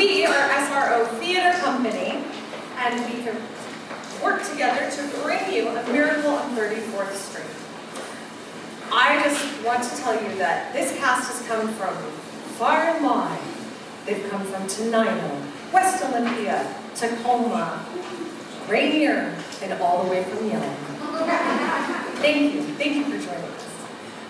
We are SRO Theater Company, and we have worked together to bring you A Miracle on 34th Street. I just want to tell you that this cast has come from far and wide. They've come from Tenino, West Olympia, Tacoma, Rainier, and all the way from Yelm. Thank you for joining us.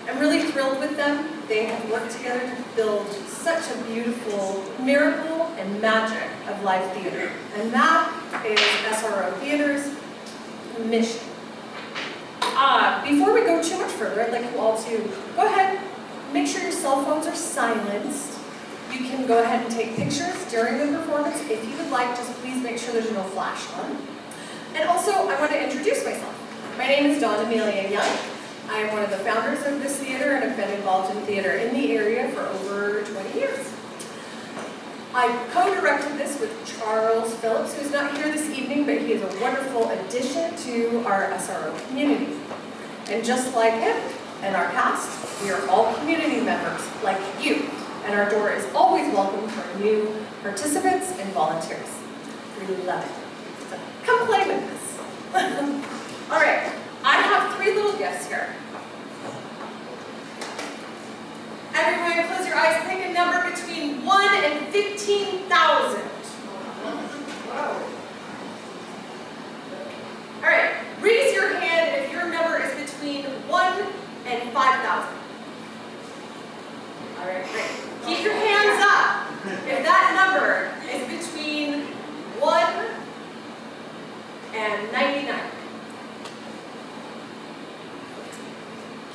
I'm really thrilled with them. They have worked together to build such a beautiful miracle and magic of live theater. And that is SRO Theater's mission. Before we go too much further, I'd like you all to go ahead, make sure your cell phones are silenced. You can go ahead and take pictures during the performance. If you would like, just please make sure there's no flash on. And also, I want to introduce myself. My name is Dawn Amelia Young. I am one of the founders of this theater and have been involved in theater in the area for over 20 years. I co-directed this with Charles Phillips, who's not here this evening, but he is a wonderful addition to our SRO community. And just like him and our cast, we are all community members like you, and our door is always welcome for new participants and volunteers. We love it. So come play with us. All right, I have 3 little gifts here. Everyone, close your eyes. Pick a number between 1 and 15,000. Wow. All right, raise your hand if your number is between 1 and 5,000. All right, great. Keep your hands up if that number is between 1 and 99.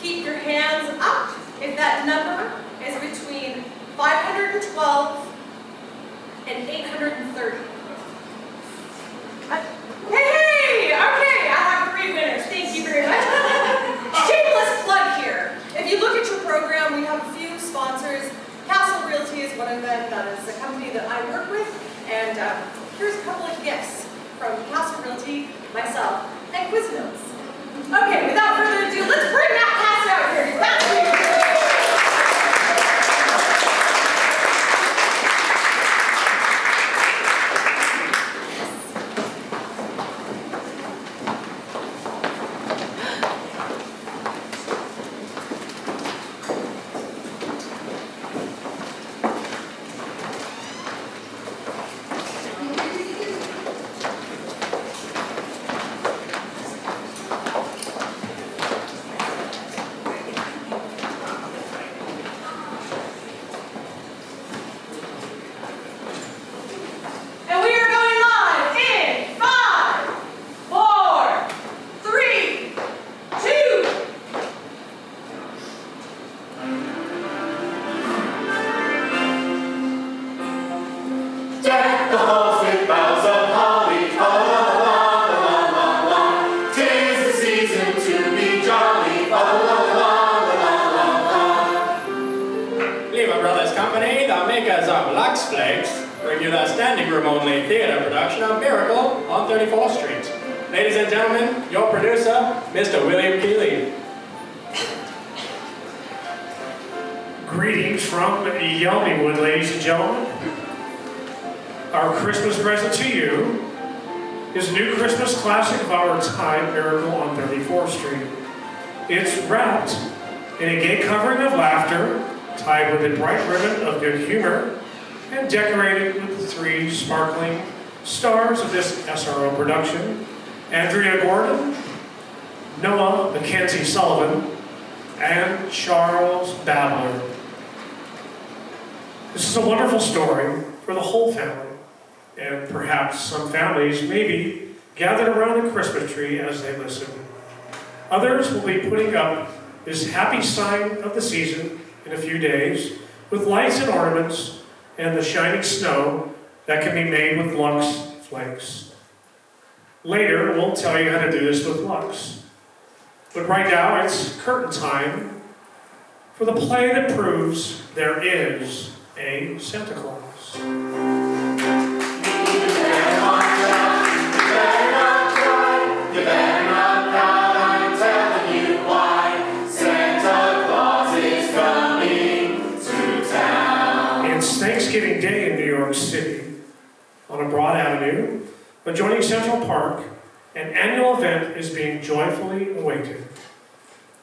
Keep your hands up if that number is between 512 and 830. Hey! Okay, I have 3 winners. Thank you very much. Shameless plug here. If you look at your program, we have a few sponsors. Castle Realty is one of them. That is a company that I work with. And here's a couple of gifts from Castle Realty, myself, and Quiznos. Okay, without further ado, let's bring that cast out here. That's standing room only theater production of Miracle on 34th Street. Ladies and gentlemen, your producer, Mr. William Keeley. Greetings from Yelmwood, ladies and gentlemen. Our Christmas present to you is a new Christmas classic of our time, Miracle on 34th Street. It's wrapped in a gay covering of laughter, tied with a bright ribbon of good humor, and decorated with the 3 sparkling stars of this SRO production, Andrea Gordon, Noah Mackenzie Sullivan, and Charles Babbler. This is a wonderful story for the whole family, and perhaps some families may be gathered around the Christmas tree as they listen. Others will be putting up this happy sign of the season in a few days with lights and ornaments and the shining snow that can be made with Lux flakes. Later, we'll tell you how to do this with Lux. But right now, it's curtain time for the play that proves there is a Santa Claus. Thanksgiving Day in New York City, adjoining Central Park, an annual event is being joyfully awaited.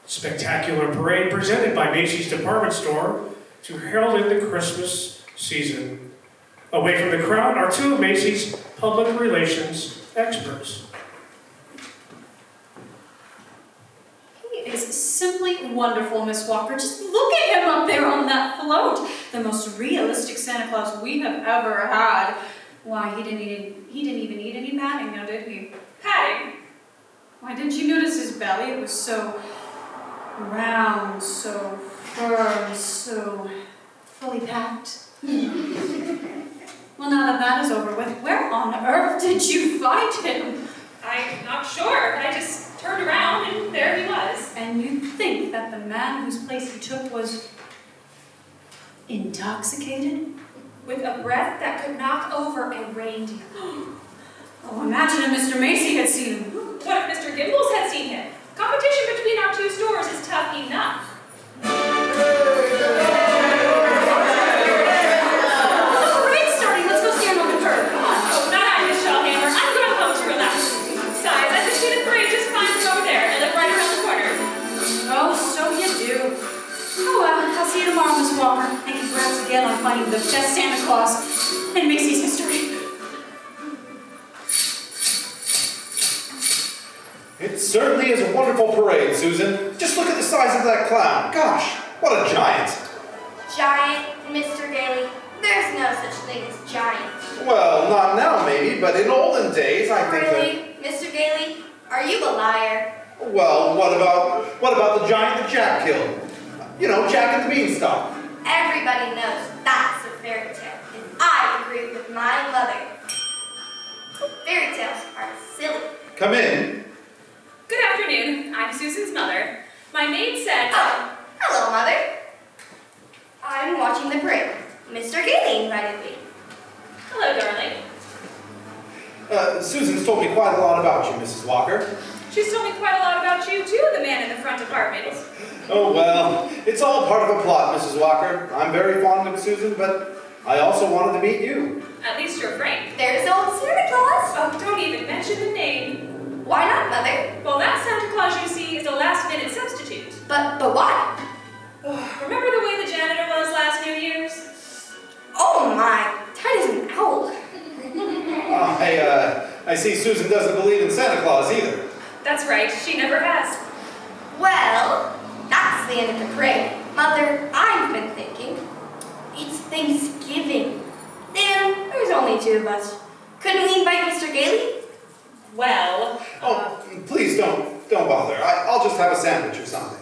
Spectacular parade presented by Macy's department store to herald in the Christmas season. Away from the crowd are two of Macy's public relations experts. He is simply wonderful, Miss Walker. Just look at him up there on that float. The most realistic Santa Claus we have ever had. Why, he didn't even need any padding now, did he? Padding? Why, didn't you notice his belly? It was so round, so firm, so fully packed. Well, now that that is over with, where on earth did you find him? I'm not sure. I just turned around and there he was. And you think that the man whose place he took was intoxicated? With a breath that could knock over a reindeer. Oh, imagine if Mr. Macy had seen him. What if Mr. Gimbals had seen him? Competition between our two stores is tough enough. See you tomorrow, Miss Walker, and congrats again on finding the best Santa Claus in Macy's history. It certainly is a wonderful parade, Susan. Just look at the size of that clown. Gosh, what a giant. Giant, Mr. Daly? There's no such thing as giant. Well, not now maybe, but in olden days I think Really? Mr. Daly? Are you a liar? Well, what about the giant that Jack killed? You know, Jack and the Beanstalk. Everybody knows that's a fairy tale, and I agree with my mother. Fairy tales are silly. Come in. Good afternoon. I'm Susan's mother. My maid said... Oh, hello, Mother. I'm watching the parade. Mr. Daly invited me. Hello, darling. Susan's told me quite a lot about you, Mrs. Walker. She's told me quite a lot about you, too, the man in the front apartment. Oh, well, it's all part of a plot, Mrs. Walker. I'm very fond of Susan, but I also wanted to meet you. At least you're frank. There's old Santa Claus. Oh, don't even mention the name. Why not, Mother? Well, that Santa Claus you see is a last-minute substitute. But why? Remember the way the janitor was last New Year's? Oh my, that is an owl. I see Susan doesn't believe in Santa Claus either. That's right, she never has. Well, that's the end of the parade. Mother, I've been thinking. It's Thanksgiving. And there's only two of us. Couldn't we invite Mr. Gailey? Well, Please don't bother. I'll just have a sandwich or something.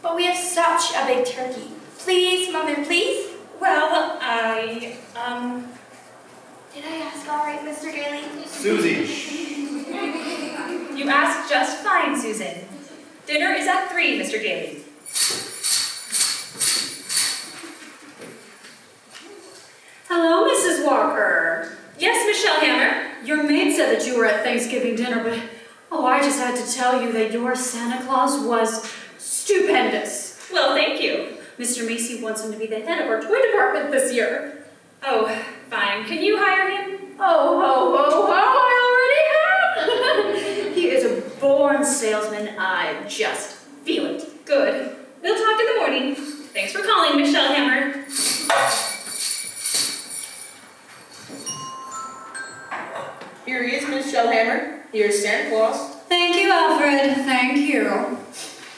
But we have such a big turkey. Please, Mother, please? well, Did I ask all right, Mr. Gailey? Susie. You asked just fine, Susan. Dinner is at 3, Mr. Gailey. Hello, Mrs. Walker. Yes, Miss Shellhammer. Your maid said that you were at Thanksgiving dinner, but I just had to tell you that your Santa Claus was stupendous. Well, thank you. Mr. Macy wants him to be the head of our toy department this year. Oh, fine. Can you hire him? I already have. He is a born salesman. I just feel it. Good. We'll talk in the morning. Thanks for calling, Miss Shellhammer. Here he is, Miss Shellhammer. Here's Santa Claus. Thank you, Alfred. Thank you.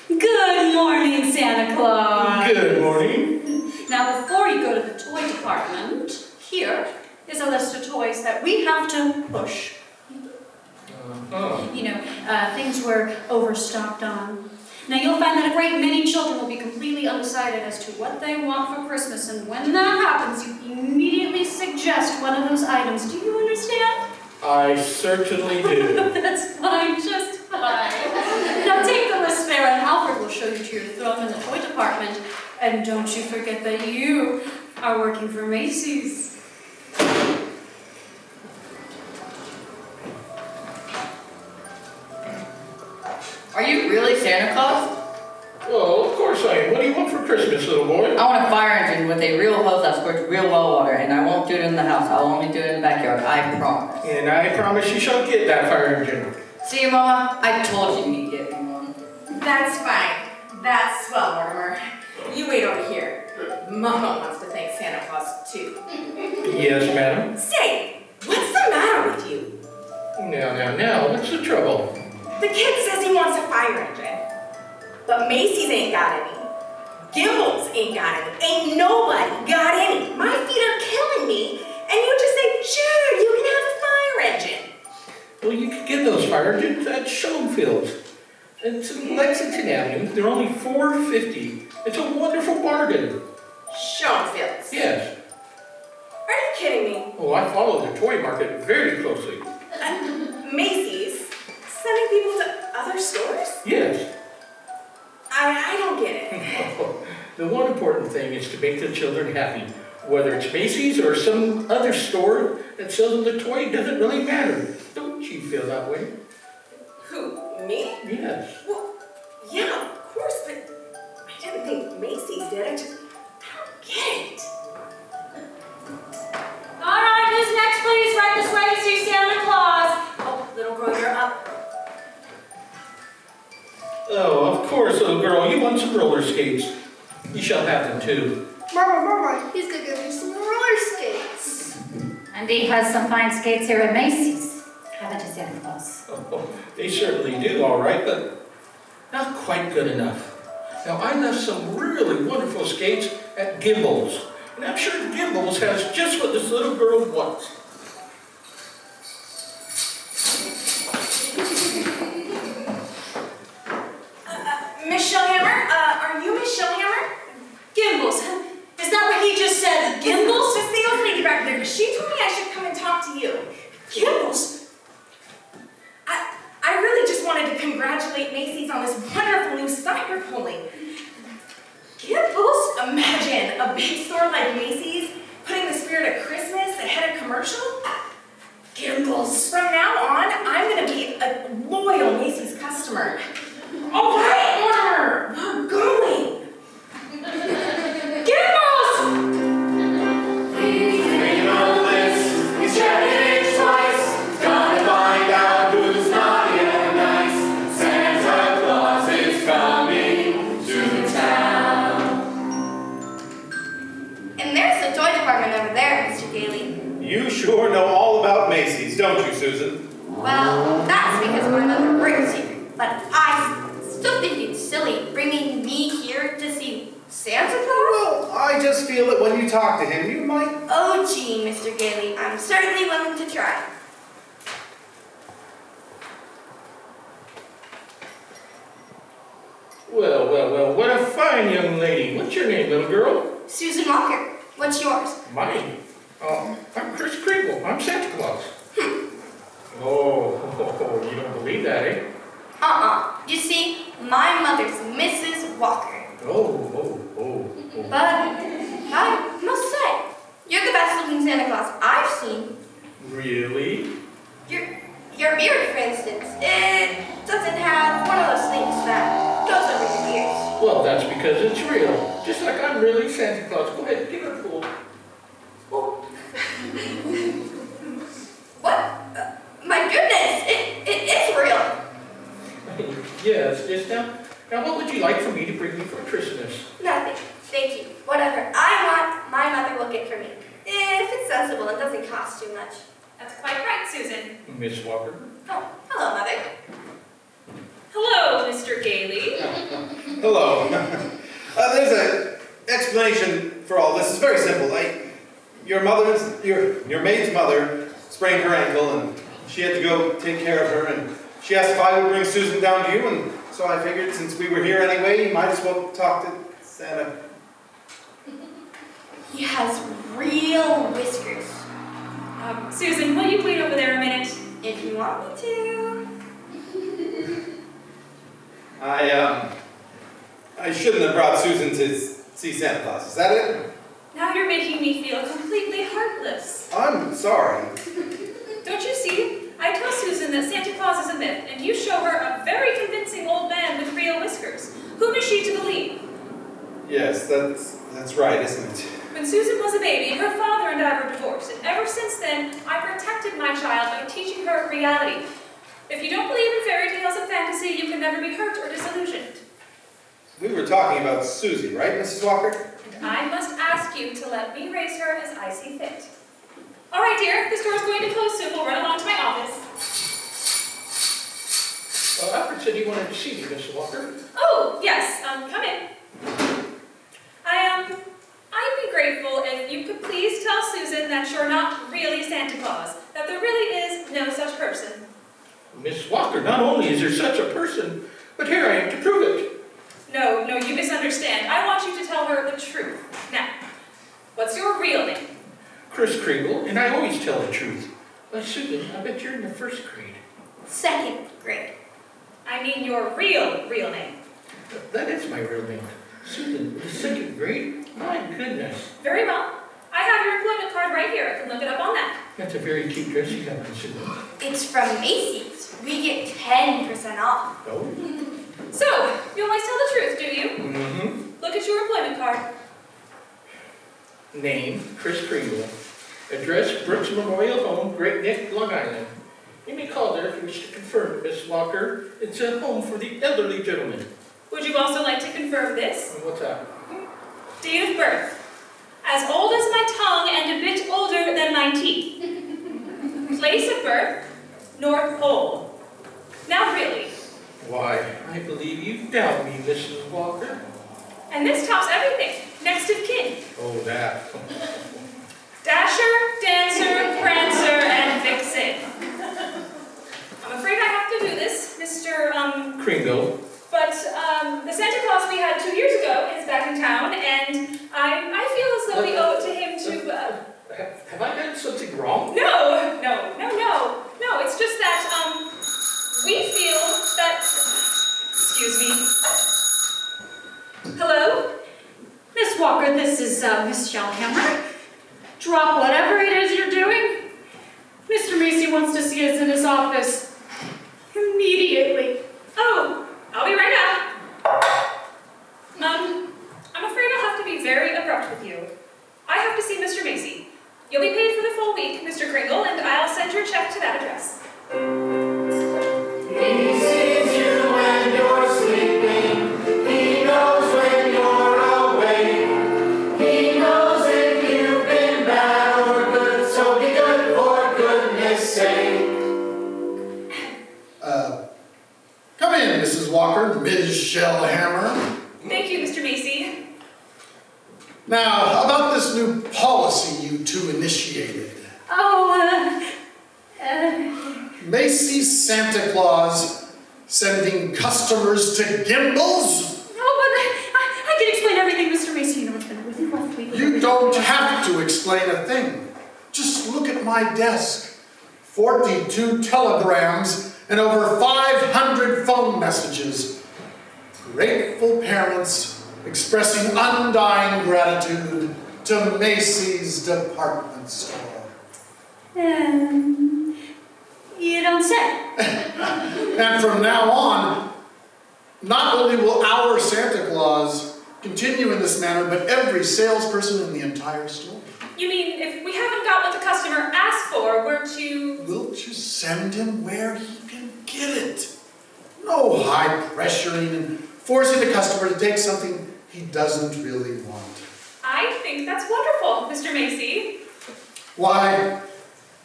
Good morning, Santa Claus. Good morning. Now, before you go to the toy department, here is a list of toys that we have to push. You know, things we're overstocked on. Now, you'll find that a great many children will be completely undecided as to what they want for Christmas, and when that happens, you immediately suggest one of those items. Do you understand? I certainly do. That's fine, just fine. Now take the list there, and Alfred will show you to your throne in the toy department. And don't you forget that you are working for Macy's. Are you really Santa Claus? Well, of course I am. What do you want for Christmas, little boy? I want a fire engine with a real hose that squirts real well water, and I won't do it in the house. I'll only do it in the backyard. I promise. And I promise you shall get that fire engine. See you, Mama? I told you you'd get me one. That's fine. That's swell, Mortimer. You wait over here. Mama wants to thank Santa Claus, too. Yes, madam. Say, what's the matter with you? Now, what's the trouble? The kid says he wants a fire engine. But Macy's ain't got any. Gimbals ain't got any. Ain't nobody got any. My feet are killing me. And you just say, sure, you can have a fire engine. Well, you can get those fire engines at Chenvert. It's in Lexington Avenue. They're only $4.50. It's a wonderful bargain. Schoenfield's. Yes. Are you kidding me? Oh, I follow the toy market very closely. Macy's? Sending people to other stores? Yes. I don't get it. The one important thing is to make the children happy. Whether it's Macy's or some other store that sells them the toy, it doesn't really matter. Don't you feel that way? Who, me? Yes. Well, yeah, of course, but I didn't think Macy's did. I don't get it. All right, who's next, please? Right this way to see Santa Claus. Oh, little girl, you're up. Oh, of course, little girl. You want some roller skates. You shall have them too. Mama, he's gonna give me some roller skates. And he has some fine skates here at Macy's. Haven't you, Santa Claus? Oh, they certainly do, all right, but not quite good enough. Now, I left some really wonderful skates at Gimbals, and I'm sure Gimbals has just what this little girl wants. Miss Shellhammer? Are you Miss Shellhammer? Gimbals. Is that what he just said? Gimbals? The sales lady back there. She told me I should come and talk to you. Gimbals? I really just wanted to congratulate Macy's on this wonderful new stunt you're pulling. Gimbals? Imagine a big store like Macy's putting the spirit of Christmas ahead of commercial. Gimbals. From now on, I'm going to be a loyal Macy's customer. All right, Mortimer, we're going. Gimbals! Reading on the list, he's checking it twice. Gonna find out who's naughty and nice. Santa Claus is coming to town. And there's the toy department over there, Mr. Gailey. You sure know all about Macy's, don't you, Susan? Well, that's because my mother works here. But I still think it's silly bringing me here to see Santa Claus. Well, I just feel that when you talk to him, you might... Oh, gee, Mr. Gailey, I'm certainly willing to try. Well, what a fine young lady. What's your name, little girl? Susan Walker, what's yours? Mine? Oh, I'm Chris Kringle. I'm Santa Claus. Oh, you don't believe that, eh? You see, my mother's Mrs. Walker. Oh. But I must say, you're the best looking Santa Claus I've seen. Really? Your beard, for instance, it doesn't have one of those things that goes over your ears. Well, that's because it's real. Just like I'm really Santa Claus. Go ahead, give it a pull. Oh. What? My goodness, it is real. Yes. Now what would you like for me to bring you for Christmas? Nothing. Thank you. Whatever I want, my mother will get for me. If it's sensible and doesn't cost too much. That's quite right, Susan. Miss Walker? Oh, hello, Mother. Hello, Mr. Gailey. Hello. There's an explanation for all this. It's very simple. Your maid's mother sprained her ankle, and she had to go take care of her, and she asked if I would bring Susan down to you, and so I figured since we were here anyway, you might as well talk to Santa. He has real whiskers. Susan, will you wait over there a minute? If you want me to. I shouldn't have brought Susan to see Santa Claus. Is that it? Now you're making me feel completely heartless. I'm sorry. Don't you see? I tell Susan that Santa Claus is a myth, and you show her a very convincing old man with real whiskers. Whom is she to believe? that's right, isn't it? When Susan was a baby, her father and I were divorced, and ever since then, I protected my child by teaching her reality. If you don't believe in fairy tales and fantasy, you can never be hurt or disillusioned. We were talking about Susie, right, Mrs. Walker? And I must ask you to let me raise her as I see fit. All right, dear, this door is going to close soon. We'll run along to my office. Well, Alfred said you wanted to see me, Mrs. Walker. Oh, yes, come in. I'd be grateful if you could please tell Susan that you're not really Santa Claus, that there really is no such person. Miss Walker, not only is there such a person, but here I am to prove it. No, you misunderstand. I want you to tell her the truth. Now, what's your real name? Chris Kringle, and I always tell the truth. Well, Susan, I bet you're in the first grade. Second grade. I mean your real name. That is my real name. Susan, the second grade? My goodness. Very well. I have your employment card right here. I can look it up on that. That's a very cute dress you got on, Susan. It's from Macy's. We get 10% off. Oh? So, you always tell the truth, do you? Mm-hmm. Look at your employment card. Name, Chris Kringle. Address, Brooks Memorial Home, Great Neck, Long Island. You may call there if you wish to confirm, Miss Walker. It's a home for the elderly gentleman. Would you also like to confirm this? What's that? Date of birth. As old as my tongue and a bit older than my teeth. Place of birth, North Pole. Now really. Why, I believe you doubt me, Mrs. Walker. And this tops everything. Next of kin. Oh, that. Dasher, Dancer, Prancer, and Vixen. I'm afraid I have to do this, Mr. Kringle. But the Santa Claus we had 2 years ago is back in town, and I feel as though we owe it to him to, Have I done something wrong? No, it's just that, we feel that, excuse me. Hello? Miss Walker, this is Miss Shellhammer. Drop whatever it is you're doing. Mr. Macy wants to see us in his office immediately. Oh, I'll be right out. I'm afraid I'll have to be very abrupt with you. I have to see Mr. Macy. You'll be paid for the full week, Mr. Kringle, and I'll send your check to that address. He sees you when you're sleeping. He knows when you're awake. He knows if you've been bad or good, so be good for goodness sake. Come in, Mrs. Walker, Ms. Shellhammer. Thank you, Mr. Macy. Now, about this new policy you two initiated. Macy's Santa Claus sending customers to Gimbals? No, but I can explain everything, Mr. Macy. You know what's been really rough week. You don't have to explain a thing. Just look at my desk. 42 telegrams and over 500 phone messages. Grateful parents expressing undying gratitude to Macy's department store. You don't say. And from now on, not only will our Santa Claus continue in this manner, but every salesperson in the entire store. You mean if we haven't got what the customer asked for, we're to... We'll just send him where he can get it. No high pressuring and forcing the customer to take something he doesn't really want. I think that's wonderful, Mr. Macy. Why,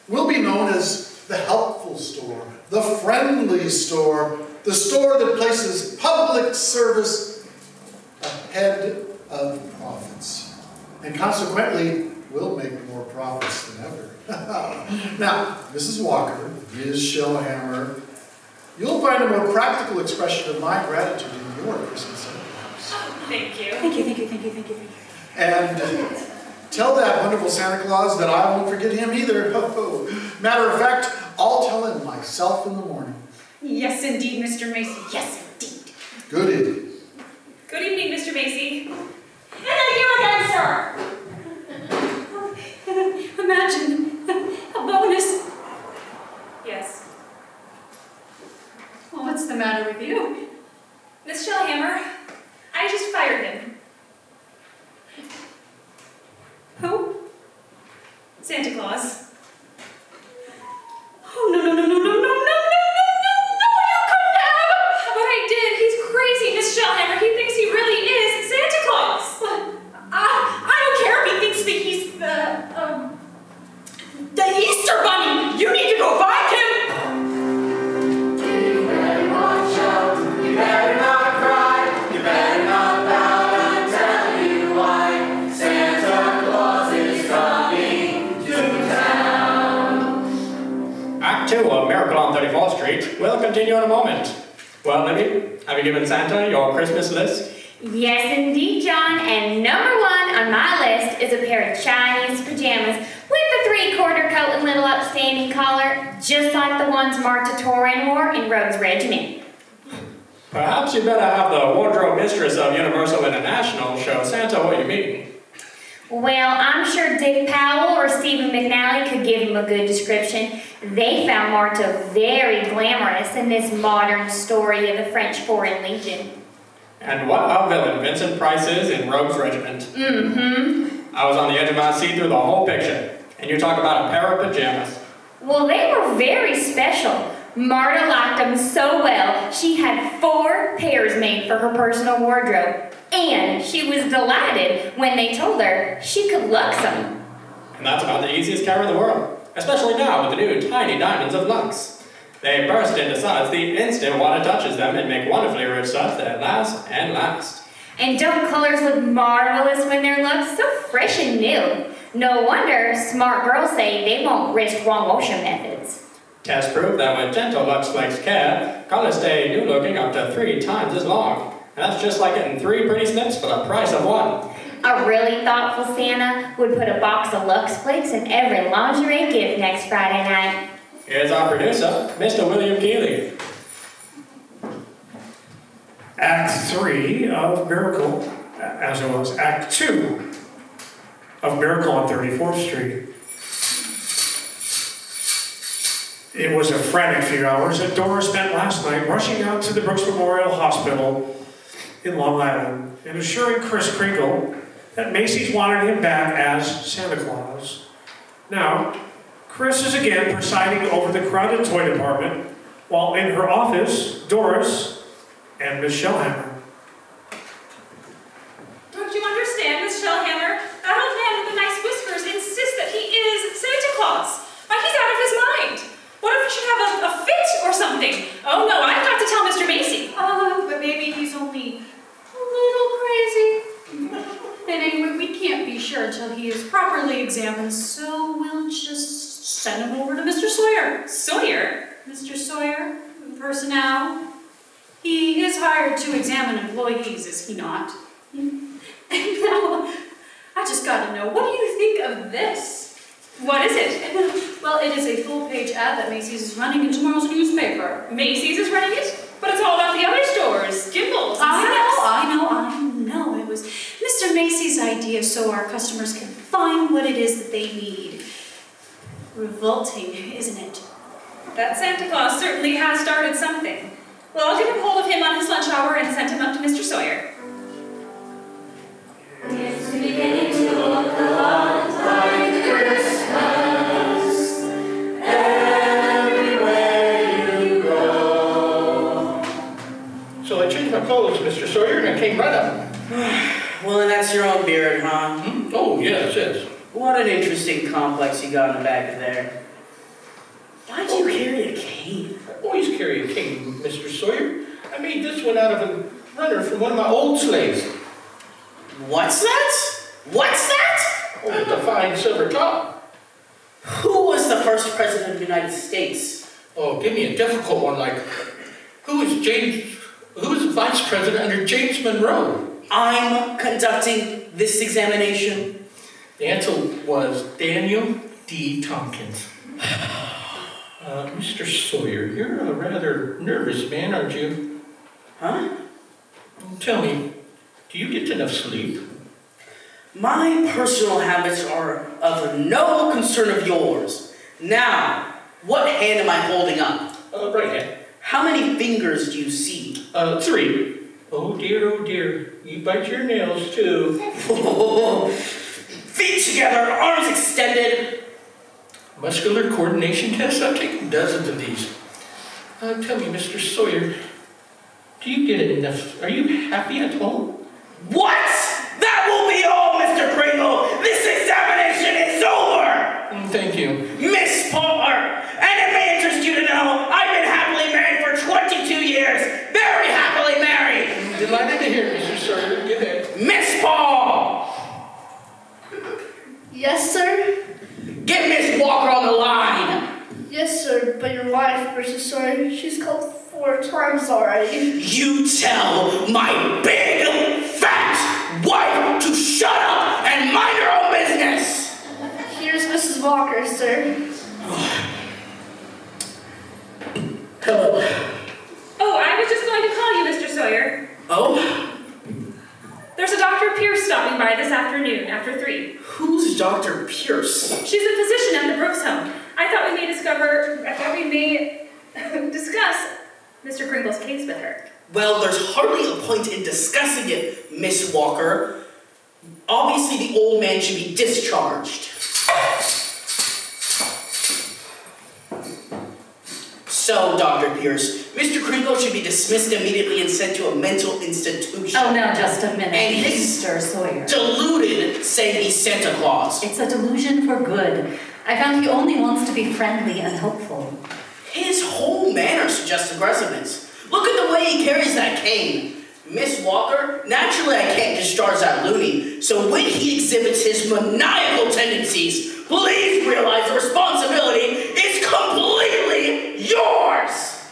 we'll be known as the helpful store, the friendly store, the store that places public service ahead of profits. And consequently, we'll make more profits than ever. Now, Mrs. Walker, Ms. Shellhammer, you'll find a more practical expression of my gratitude in your Christmas envelopes. Oh, thank you. Thank you. And tell that wonderful Santa Claus that I won't forget him either. Matter of fact, I'll tell him myself in the morning. Yes, indeed, Mr. Macy. Yes, indeed. Good evening. Good evening, Mr. Macy. And thank you again, sir. Imagine a bonus. Yes. Well, what's the matter with you? Miss Shellhammer, I just fired him. Santa Claus. Oh, no, you couldn't have! But I did. He's crazy, Miss Shellhammer. He thinks he really is Santa Claus. I don't care if he thinks that he's the Easter Bunny. You need to go find him. You better watch out. You better not cry. You better not pout. I'll tell you why. Santa Claus is coming to town. Act 2 of Miracle on 34th Street will continue in a moment. Well, Libby, have you given Santa your Christmas list? Yes, indeed, John. And number 1 on my list is a pair of Chinese pajamas with a 3/4 coat and little upstanding collar, just like the ones Marta Torrin wore in Rogue's Regiment. Perhaps you better have the wardrobe mistress of Universal International show Santa what you mean. Well, I'm sure Dick Powell or Stephen McNally could give him a good description. They found Marta very glamorous in this modern story of the French Foreign Legion. And what a villain Vincent Price is in Rogue's Regiment. Mm-hmm. I was on the edge of my seat through the whole picture. And you talk about a pair of pajamas. Well, they were very special. Marta liked them so well, she had 4 pairs made for her personal wardrobe. And she was delighted when they told her she could lux them. And that's about the easiest care in the world. Especially now with the new tiny diamonds of Lux. They burst into suds the instant water touches them and make wonderfully rich suds that last and last. And don't colors look marvelous when they're luxed? So fresh and new. No wonder smart girls say they won't risk wrong motion methods. Tests prove that with gentle Lux Flakes care, colors stay new looking up to 3 times as long. And that's just like getting 3 pretty snips for the price of 1. A really thoughtful Santa would put a box of Lux Flakes in every lingerie gift next Friday night. Here's our producer, Mr. William Keeley. Act 3 of Miracle, as it was Act 2 of Miracle on 34th Street. It was a frantic few hours that Dora spent last night rushing out to the Brooks Memorial Hospital in Long Island and assuring Kris Kringle that Macy's wanted him back as Santa Claus. Now, Kris is again presiding over the crowded toy department, while in her office, Doris and Miss Shellhammer. Don't you understand, Miss Shellhammer? That old man with the nice whiskers insists that he is Santa Claus. Why, he's out of his mind. What if he should have a fit or something? Oh no, I've got to tell Mr. Macy. Oh, but maybe he's only a little crazy. And anyway, we can't be sure until he is properly examined, so we'll just send him over to Mr. Sawyer. Sawyer? Mr. Sawyer, personnel. He is hired to examine employees, is he not? And now, I just gotta know, what do you think of this? What is it? Well, it is a full-page ad that Macy's is running in tomorrow's newspaper. Macy's is running it? But it's all about the other stores, Gimbals, and I know. It was Mr. Macy's idea so our customers can find what it is that they need. Revolting, isn't it? That Santa Claus certainly has started something. Well, I'll get a hold of him on his lunch hour and send him up to Mr. Sawyer. It's beginning to look a lot like Christmas everywhere you go. So I changed my clothes, Mr. Sawyer, and I came right up. Well, and that's your own beard, huh? Oh, yes, yes. What an interesting complex you got in the back of there. Why'd you carry a cane? I always carry a cane, Mr. Sawyer. I made this one out of a runner from one of my old sleighs. What's that? What's that? Oh, with the fine silver top. Who was the first president of the United States? Oh, give me a difficult one like, who was the vice president under James Monroe? I'm conducting this examination. The answer was Daniel D. Tompkins. Mr. Sawyer, you're a rather nervous man, aren't you? Huh? Tell me, do you get enough sleep? My personal habits are of no concern of yours. Now, what hand am I holding up? Right hand. How many fingers do you see? 3. Oh dear, you bite your nails too. Feet together, arms extended. Muscular coordination tests? I've taken dozens of these. Tell me, Mr. Sawyer, do you get enough? Are you happy at home? What? That will be all, Mr. Pringle. This examination is over. Thank you. Miss Potter, and it may interest you to know, I've been happily married for 22 years. Very happily married. I'm delighted to hear, Mr. Sawyer. Go ahead. Miss Paul! Yes, sir? Get Miss Walker on the line. Yes, sir, but your wife, Mr. Sawyer, she's called 4 times already. You tell my big, fat wife to shut up and mind her own business. Here's Mrs. Walker, sir. Hello. Oh, I was just going to call you, Mr. Sawyer. Oh? There's a Dr. Pierce stopping by this afternoon after 3. Who's Dr. Pierce? She's a physician at the Brooks home. I thought we may discuss Mr. Kringle's case with her. Well, there's hardly a point in discussing it, Miss Walker. Obviously, the old man should be discharged. So, Dr. Pierce, Mr. Kringle should be dismissed immediately and sent to a mental institution. Oh, now just a minute, And he's Mr. Sawyer. deluded, saying he's Santa Claus. It's a delusion for good. I found he only wants to be friendly and hopeful. His whole manner suggests aggressiveness. Look at the way he carries that cane. Miss Walker, naturally I can't discharge that loony, so when he exhibits his maniacal tendencies, please realize the responsibility is completely yours!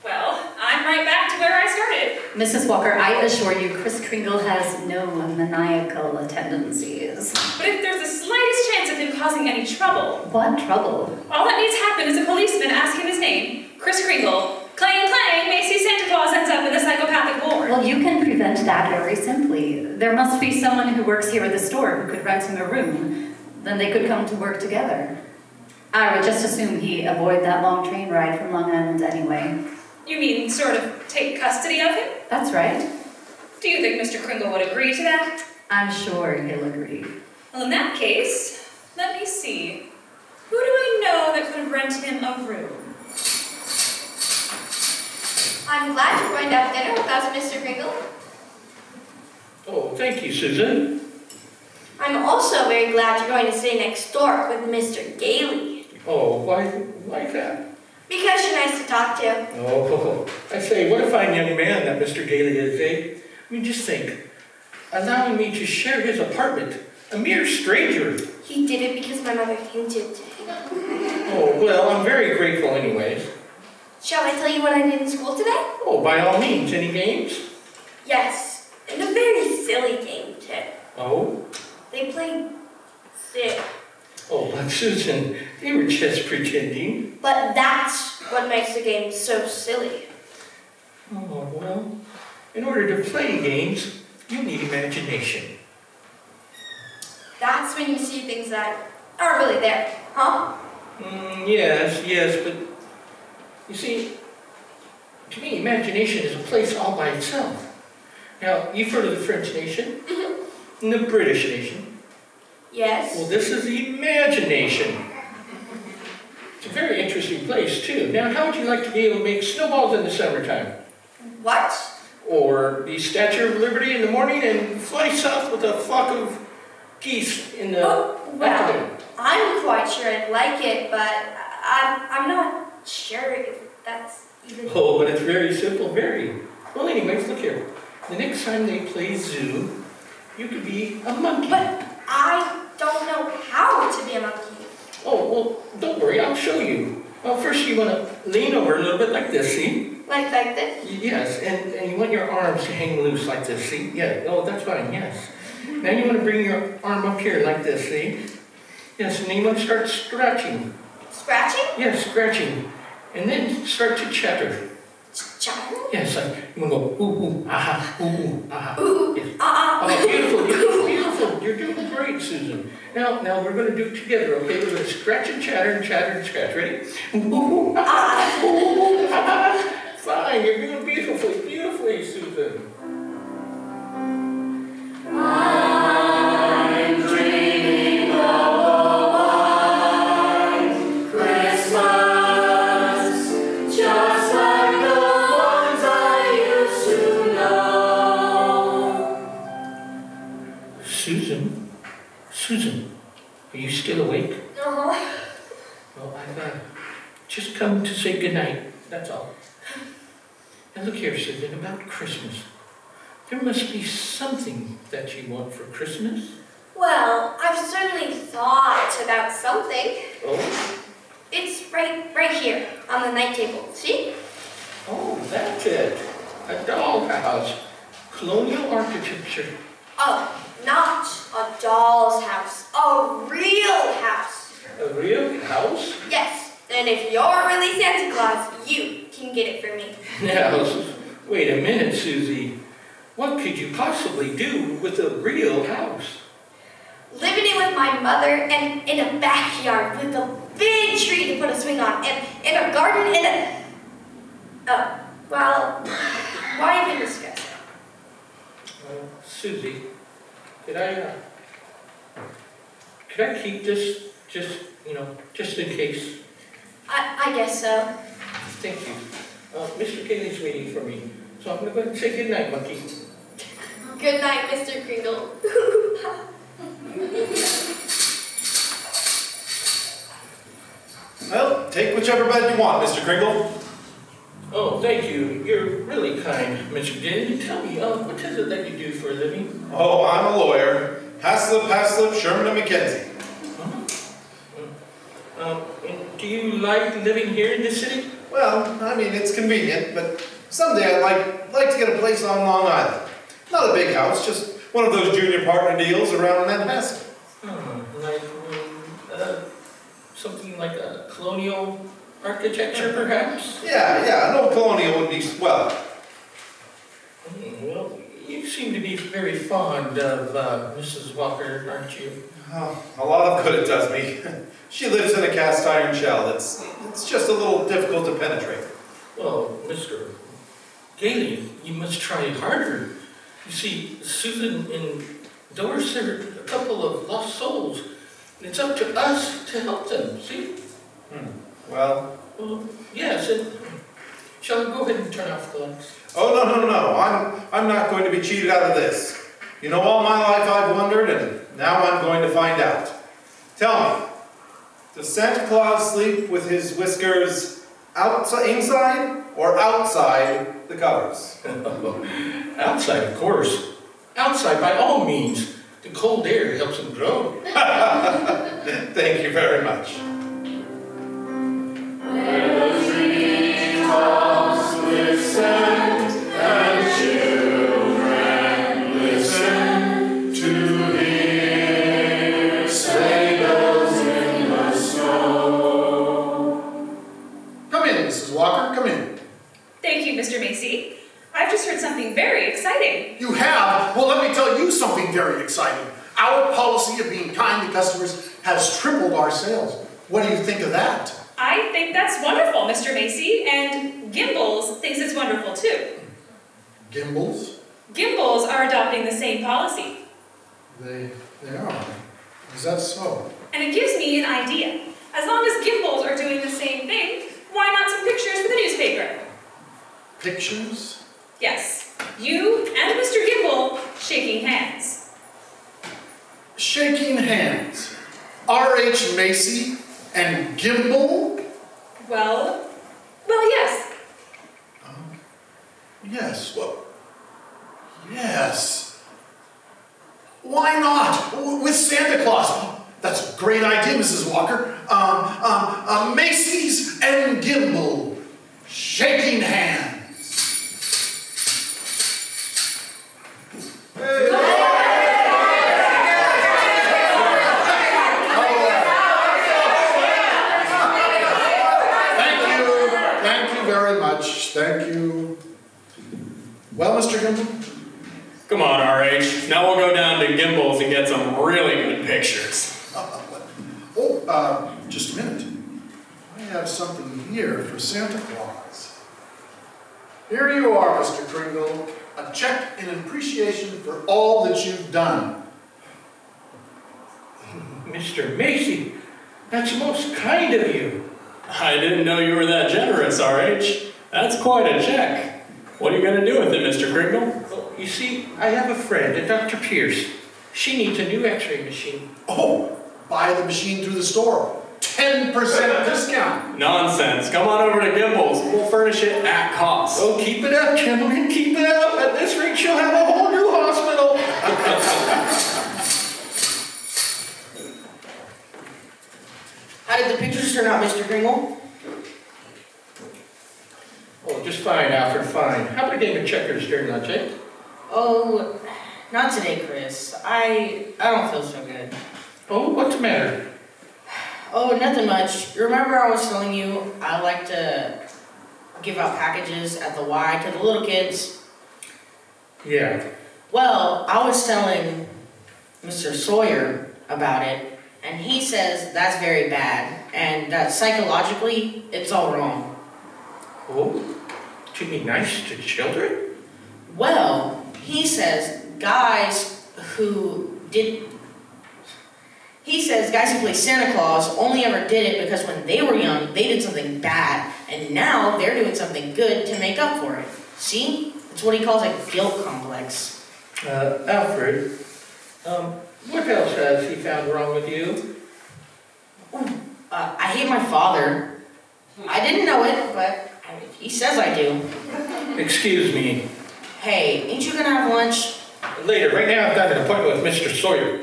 Well, I'm right back to where I started. Mrs. Walker, I assure you, Chris Kringle has no maniacal tendencies. But if there's the slightest chance of him causing any trouble... What trouble? All that needs to happen is a policeman ask him his name, Chris Kringle, clang clang, Macy Santa Claus ends up in the psychopathic ward. Well, you can prevent that very simply. There must be someone who works here at the store who could rent him a room. Then they could come to work together. I would just assume he avoid that long train ride from Long Island anyway. You mean sort of take custody of him? That's right. Do you think Mr. Kringle would agree to that? I'm sure he'll agree. Well, in that case, let me see. Who do I know that could rent him a room? I'm glad you're going to have dinner with us, Mr. Kringle. Oh, thank you, Susan. I'm also very glad you're going to stay next door with Mr. Gailey. Oh, why that? Because you're nice to talk to. Oh, I say, what a fine young man that Mr. Gailey is, eh? I mean, just think, allowing me to share his apartment, a mere stranger. He did it because my mother hinted to him. Oh, well, I'm very grateful anyways. Shall I tell you what I did in school today? Oh, by all means, any games? Yes, and a very silly game, too. Oh? They played sick. Oh, but Susan, they were just pretending. But that's what makes the game so silly. Oh, well, in order to play games, you need imagination. That's when you see things that aren't really there, huh? Yes, but you see, to me, imagination is a place all by itself. Now, you've heard of the French nation? And the British nation? Yes. Well, this is the imagination. It's a very interesting place, too. Now, how would you like to be able to make snowballs in the summertime? What? Or the Statue of Liberty in the morning and fly south with a flock of geese in the afternoon? I'm quite sure I'd like it, but I'm not sure if that's even... Oh, but it's very simple, very. Well, anyways, look here. The next time they play zoo, you could be a monkey. But I don't know how to be a monkey. Oh, well, don't worry, I'll show you. Well, first you want to lean over a little bit like this, see? Like this? Yes, and you want your arms to hang loose like this, see? Yeah, oh, that's fine, yes. Now you want to bring your arm up here like this, see? Yes, and then you want to start scratching. Scratching? Yes, scratching. And then start to chatter. Chatter? Yes, like you want to go ooh, ooh, aha, ooh, ooh, aha. Ooh, yes. ah. Oh, beautiful. You're doing great, Susan. Now we're going to do it together, okay? We're going to scratch and chatter and scratch. Ready? Ooh, ooh, aha, ooh, ooh, aha. Fine, you're doing beautifully, Susan. I'm dreaming. goodnight, that's all. And look here, Susan, about Christmas. There must be something that you want for Christmas. Well, I've certainly thought about something. Oh? It's right here on the night table. See? Oh, that's it. A dollhouse. Colonial architecture. Oh, not a doll's house. A real house. A real house? Yes. And if you're really Santa Claus, you can get it for me. Now, wait a minute, Susie. What could you possibly do with a real house? Living in with my mother and in a backyard with a big tree to put a swing on and a garden and a... well, why even discuss it? Susie, could I keep this just in case? I guess so. Thank you. Mr. Cayley's waiting for me, so I'm going to go ahead and say goodnight, Monkey. Good night, Mr. Kringle. Well, take whichever bed you want, Mr. Kringle. Oh, thank you. You're really kind, Mr. Gailey. Tell me, what is it that you do for a living? Oh, I'm a lawyer. Haslip, Sherman & McKenzie. And do you like living here in this city? Well, I mean, it's convenient, but someday I'd like to get a place on Long Island. Not a big house, just one of those junior partner deals around Manhasset. Something like a colonial architecture, perhaps? Yeah, an old colonial would be swell. Well, you seem to be very fond of Mrs. Walker, aren't you? Oh, a lot of good it does me. She lives in a cast iron shell. It's just a little difficult to penetrate. Well, Mr. Gailey, you must try harder. You see, Susan and Doris are a couple of lost souls. And it's up to us to help them, see? Well, yes, and shall I go ahead and turn off the lights? Oh, no. I'm not going to be cheated out of this. You know, all my life I've wondered, and now I'm going to find out. Tell me, does Santa Claus sleep with his whiskers inside or outside the covers? Outside, of course. Outside, by all means. The cold air helps him grow. Thank you very much. Listen, and children listen to hear sleigh bells in the snow. Come in, Mrs. Walker, come in. Thank you, Mr. Macy. I've just heard something very exciting. You have? Well, let me tell you something very exciting. Our policy of being kind to customers has tripled our sales. What do you think of that? I think that's wonderful, Mr. Macy, and Gimbals thinks it's wonderful too. Gimbals? Gimbals are adopting the same policy. They are. Is that so? And it gives me an idea. As long as Gimbals are doing the same thing, why not some pictures for the newspaper? Pictures? Yes, you and Mr. Gimbal shaking hands. Shaking hands. R.H. Macy and Gimbal? Well, yes. Yes, well, yes. Why not? With Santa Claus. Oh, that's a great idea, Mrs. Walker. Macy's and Gimbal. Shaking hands. Thank you. Well, Mr. Gimbal? Come on, RH. Now we'll go down to Gimbals and get some really good pictures. Just a minute. I have something here for Santa Claus. Here you are, Mr. Kringle. A check in appreciation for all that you've done. Mr. Macy, that's most kind of you. I didn't know you were that generous, RH. That's quite a check. What are you going to do with it, Mr. Kringle? Well, you see, I have a friend, a Dr. Pierce. She needs a new x-ray machine. Oh, buy the machine through the store. 10% discount. Nonsense. Come on over to Gimbel's. We'll furnish it at cost. Oh, keep it up, gentlemen, keep it up. At this rate, she'll have a whole new hospital. How did the pictures turn out, Mr. Kringle? Oh, just fine, Alfred, fine. How about a game of checkers during lunch, eh? Oh, not today, Chris. I don't feel so good. Oh, what's the matter? Oh, nothing much. Remember I was telling you I like to give out packages at the Y to the little kids? Yeah. Well, I was telling Mr. Sawyer about it, and he says that's very bad, and that psychologically, it's all wrong. Oh, to be nice to children? Well, he says guys who play Santa Claus only ever did it because when they were young, they did something bad, and now they're doing something good to make up for it. See? It's what he calls a guilt complex. Alfred, what else has he found wrong with you? I hate my father. I didn't know it, but he says I do. Excuse me. Hey, ain't you gonna have lunch? Later. Right now I've got an appointment with Mr. Sawyer.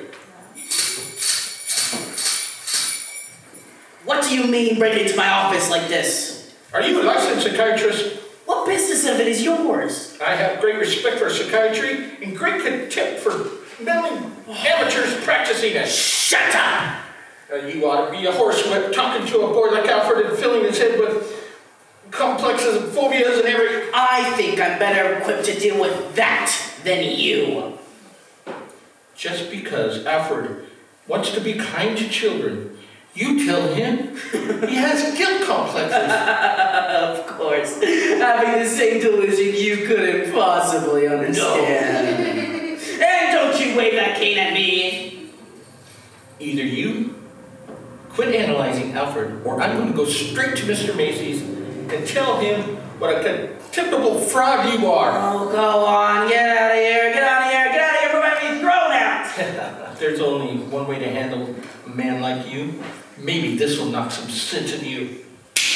What do you mean break into my office like this? Are you a licensed psychiatrist? What business of it is yours? I have great respect for psychiatry and great contempt for meddling amateurs practicing it. Shut up! You ought to be a horsewhip talking to a boy like Alfred and filling his head with complexes and phobias and every... I think I'm better equipped to deal with that than you. Just because Alfred wants to be kind to children, you tell him he has guilt complexes. Of course. Having the same delusion you couldn't possibly understand. No. And don't you wave that cane at me. Either you quit analyzing Alfred, or I'm going to go straight to Mr. Macy's and tell him what a contemptible fraud you are. Oh, go on. Get out of here. Get out of here. Get out of here before I be thrown out. There's only one way to handle a man like you. Maybe this will knock some sense into you.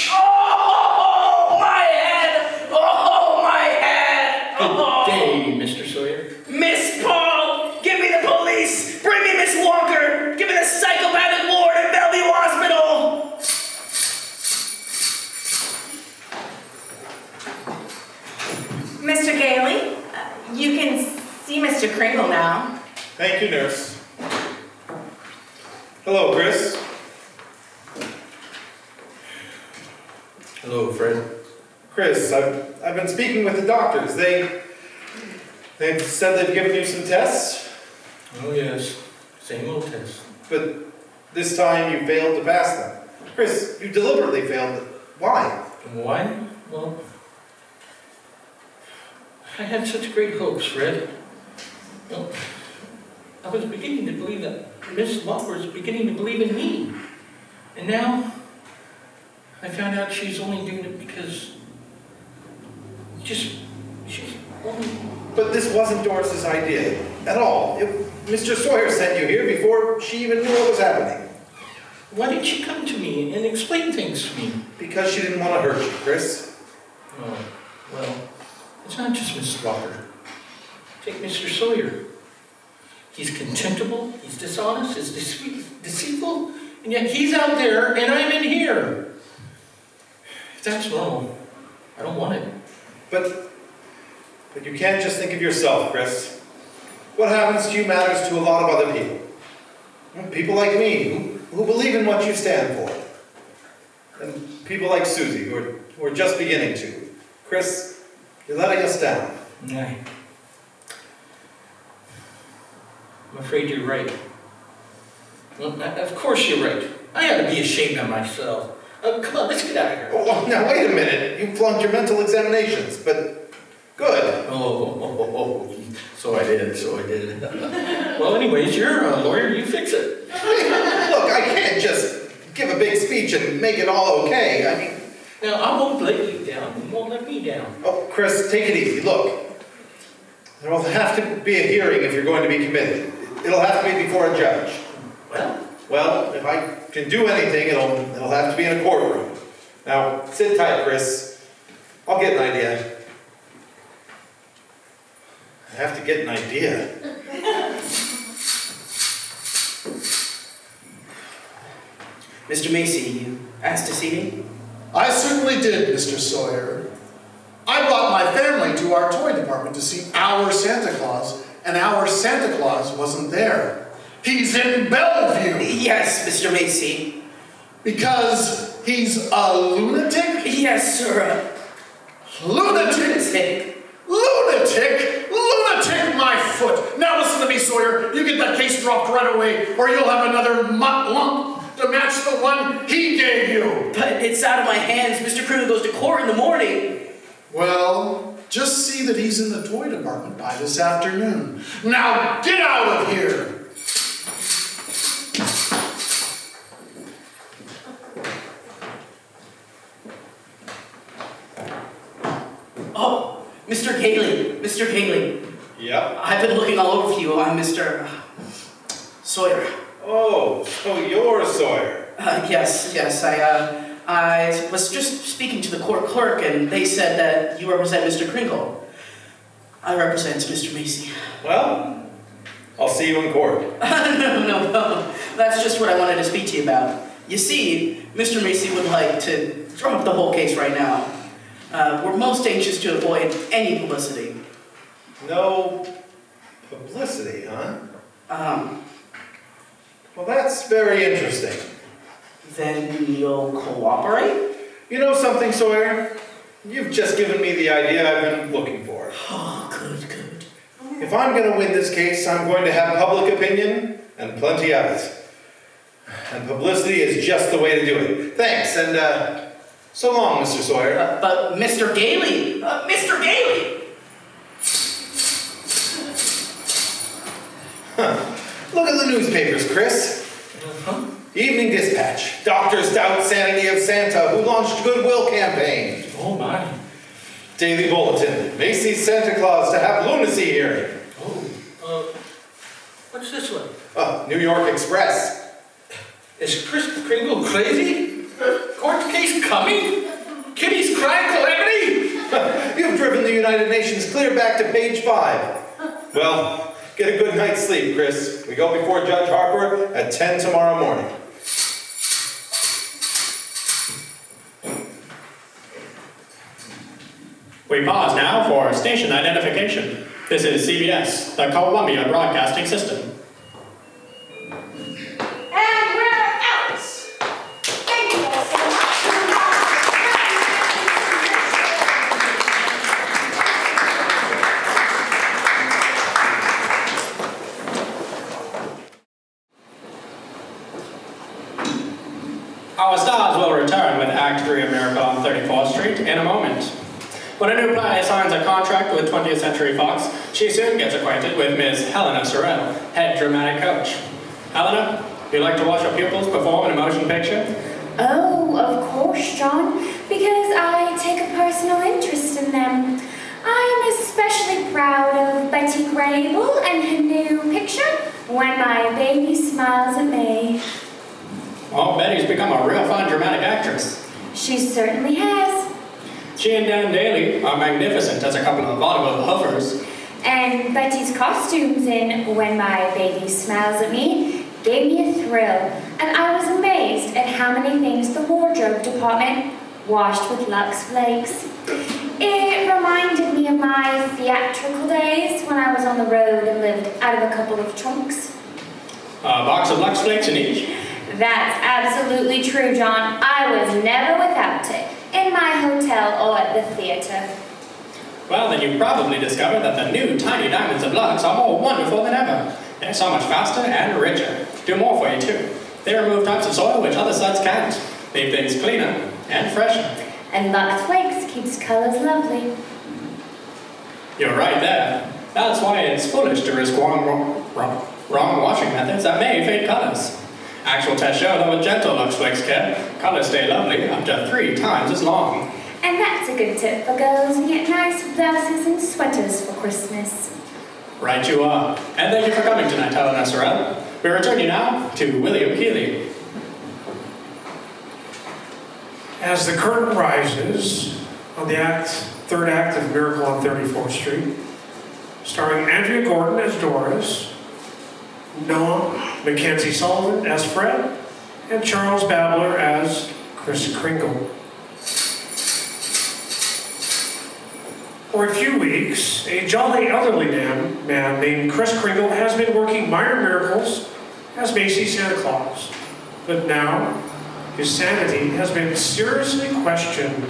Oh, my head! Oh, my head! Good day, Mr. Sawyer. Miss Paul! Give me the police! Bring me Miss Walker! Give me the psychopathic ward at Bellevue Hospital! Mr. Gailey, you can see Mr. Kringle now. Thank you, nurse. Hello, Chris. Hello, Fred. Chris, I've been speaking with the doctors. They've said they've given you some tests. Oh, yes. Same old test. But this time you failed to pass them. Chris, you deliberately failed. Why? Why? Well, I had such great hopes, Fred. Well, I was beginning to believe that Miss Walker was beginning to believe in me. And now, I found out she's only doing it because she's only... But this wasn't Doris's idea at all. Mr. Sawyer sent you here before she even knew what was happening. Why didn't she come to me and explain things to me? Because she didn't want to hurt you, Chris. Oh, well, it's not just Miss Walker. Take Mr. Sawyer. He's contemptible, he's dishonest, he's deceitful, and yet he's out there and I'm in here. If that's normal, I don't want it. But you can't just think of yourself, Chris. What happens to you matters to a lot of other people. People like me, who believe in what you stand for. And people like Susie, who are just beginning to. Chris, you're letting us down. Aye. I'm afraid you're right. Well, of course you're right. I ought to be ashamed of myself. Come on, let's get out of here. Oh, now wait a minute. You flunked your mental examinations, but good. Oh, so I did. Well, anyways, you're a lawyer, you fix it. Look, I can't just give a big speech and make it all okay. I mean... Now, I won't let you down. You won't let me down. Oh, Chris, take it easy. Look, there will have to be a hearing if you're going to be committed. It'll have to be before a judge. Well, Well, if I can do anything, it'll have to be in a courtroom. Now, sit tight, Chris. I'll get an idea. I have to get an idea. Mr. Macy, you asked to see me? I certainly did, Mr. Sawyer. I brought my family to our toy department to see our Santa Claus, and our Santa Claus wasn't there. He's in Bellevue. Yes, Mr. Macy. Because he's a lunatic? Yes, sir. Lunatic? Lunatic? Lunatic, my foot! Now listen to me, Sawyer. You get that case dropped right away, or you'll have another mutt lump to match the one he gave you. But it's out of my hands. Mr. Kruger goes to court in the morning. Well, just see that he's in the toy department by this afternoon. Now get out of here! Oh, Mr. Gailey. Mr. Gailey. Yep. I've been looking all over for you. I'm Mr. Sawyer. Oh, so you're Sawyer. Yes. I was just speaking to the court clerk, and they said that you represent Mr. Kringle. I represent Mr. Macy. Well, I'll see you in court. No. That's just what I wanted to speak to you about. You see, Mr. Macy would like to drop the whole case right now. We're most anxious to avoid any publicity. No publicity, huh? Well, that's very interesting. Then you'll cooperate? You know something, Sawyer? You've just given me the idea I've been looking for. Oh, good. If I'm going to win this case, I'm going to have public opinion and plenty of it. And publicity is just the way to do it. Thanks, and so long, Mr. Sawyer. But Mr. Gailey! Mr. Gailey! Look at the newspapers, Chris. Evening Dispatch. Doctors doubt sanity of Santa who launched Goodwill campaign. Oh my. Daily Bulletin. Macy's Santa Claus to have lunacy hearing. What's this one? New York Express. Is Chris Kringle crazy? Court case coming? Kitty's crying calamity? You've driven the United Nations clear back to page 5. Well, get a good night's sleep, Chris. We go before Judge Harper at 10 tomorrow morning. We pause now for station identification. This is CBS, the Columbia Broadcasting System. And we're out! Thank you all so much. Our stars will return with Act 3 of Miracle on 34th Street in a moment. When a new play signs a contract with 20th Century Fox, she soon gets acquainted with Miss Helena Sorrell, head dramatic coach. Helena, you like to watch your pupils perform in a motion picture? Oh, of course, John, because I take a personal interest in them. I'm especially proud of Betty Grable and her new picture, When My Baby Smiles at Me. Well, Betty's become a real fine dramatic actress. She certainly has. She and Dan Daly are magnificent as a couple of vaudeville hovers. And Betty's costumes in When My Baby Smiles at Me gave me a thrill, and I was amazed at how many things the wardrobe department washed with Lux Flakes. It reminded me of my theatrical days when I was on the road and lived out of a couple of trunks. A box of Lux Flakes in each? That's absolutely true, John. I was never without it, in my hotel or at the theater. Well, then you probably discovered that the new tiny diamonds of Lux are more wonderful than ever. They're so much faster and richer. Do more for you, too. They remove types of soil which other suds can't. Leave things cleaner and fresher. And Lux Flakes keeps colors lovely. You're right there. That's why it's foolish to risk wrong washing methods that may fade colors. Actual tests show that with gentle Lux Flakes care, colors stay lovely up to 3 times as long. And that's a good tip for girls who get nice blouses and sweaters for Christmas. Right you are. And thank you for coming tonight, Helena Sorrell. We return you now to William Keeley. As the curtain rises on the third act of Miracle on 34th Street, starring Andrea Gordon as Doris, Noah Mackenzie Sullivan as Fred, and Charles Babler as Chris Kringle. For a few weeks, a jolly elderly man named Chris Kringle has been working minor miracles as Macy's Santa Claus. But now, his sanity has been seriously questioned.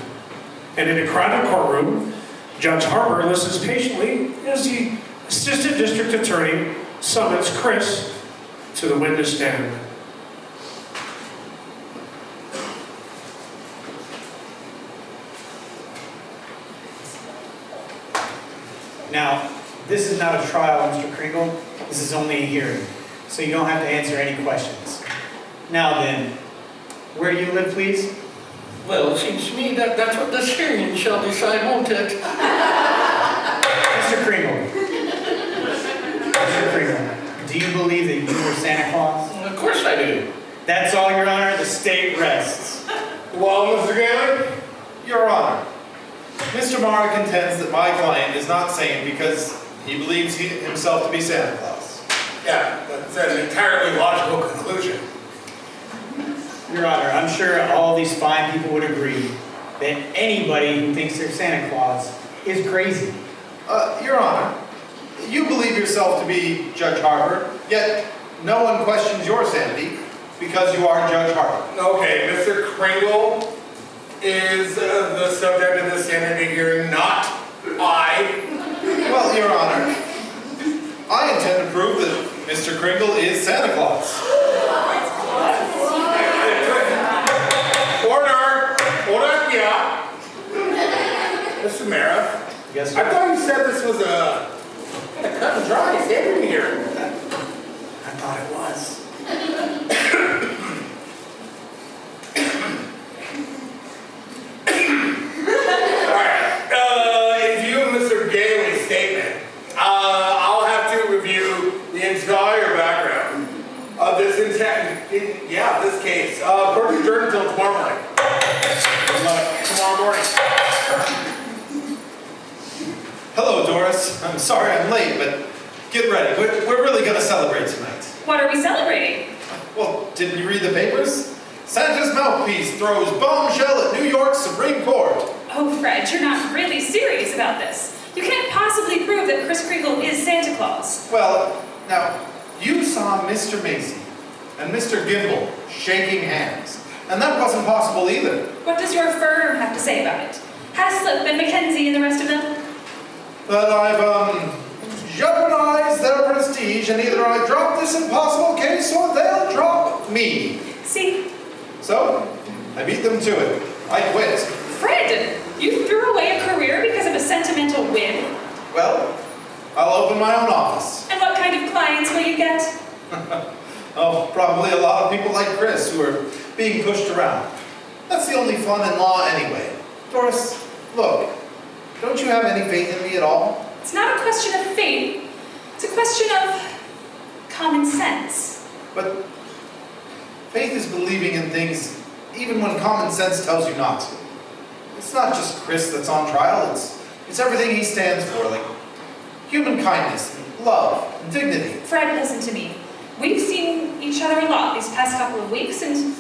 And in a crowded courtroom, Judge Harper listens patiently as the Assistant District Attorney summons Chris to the witness stand. Now, this is not a trial, Mr. Kringle. This is only a hearing, so you don't have to answer any questions. Now then, where do you live, please? Well, it seems to me that that's what this hearing shall decide, won't it? Mr. Kringle. Mr. Kringle, do you believe that you were Santa Claus? Of course I do. That's all, Your Honor. The state rests. Well, Mr. Gaylor? Your Honor, Mr. Mara contends that my client is not sane because he believes himself to be Santa Claus. Yeah, that's an entirely logical conclusion. Your Honor, I'm sure all these fine people would agree that anybody who thinks they're Santa Claus is crazy. Your Honor, you believe yourself to be Judge Harper, yet no one questions your sanity because you are Judge Harper. Okay, Mr. Kringle is the subject of the sanity hearing, not I. Well, Your Honor, I intend to prove that Mr. Kringle is Santa Claus. Order, yeah. Mr. Mara. Yes, sir. I thought you said this was a cut and dry sanity hearing. I thought it was. In view of Mr. Gailey's statement, I'll have to review the entire background of this this case. Court adjourned until tomorrow morning. Tomorrow morning. Hello, Doris. I'm sorry I'm late, but get ready. We're really going to celebrate tonight. What are we celebrating? Well, didn't you read the papers? Santa's mouthpiece throws bombshell at New York Supreme Court. Oh, Fred, you're not really serious about this. You can't possibly prove that Chris Kringle is Santa Claus. Well, now, you saw Mr. Macy and Mr. Gimble shaking hands, and that wasn't possible either. What does your firm have to say about it? Haslip and Mackenzie and the rest of them? But I've, jeopardized their prestige, and either I drop this impossible case or they'll drop me. See? So, I beat them to it. I quit. Fred, you threw away a career because of a sentimental whim? Well, I'll open my own office. And what kind of clients will you get? Oh, probably a lot of people like Chris who are being pushed around. That's the only fun in law anyway. Doris, look, don't you have any faith in me at all? It's not a question of faith. It's a question of common sense. But faith is believing in things even when common sense tells you not to. It's not just Chris that's on trial, it's everything he stands for, like human kindness, and love, and dignity. Fred, listen to me. We've seen each other a lot these past couple of weeks, and,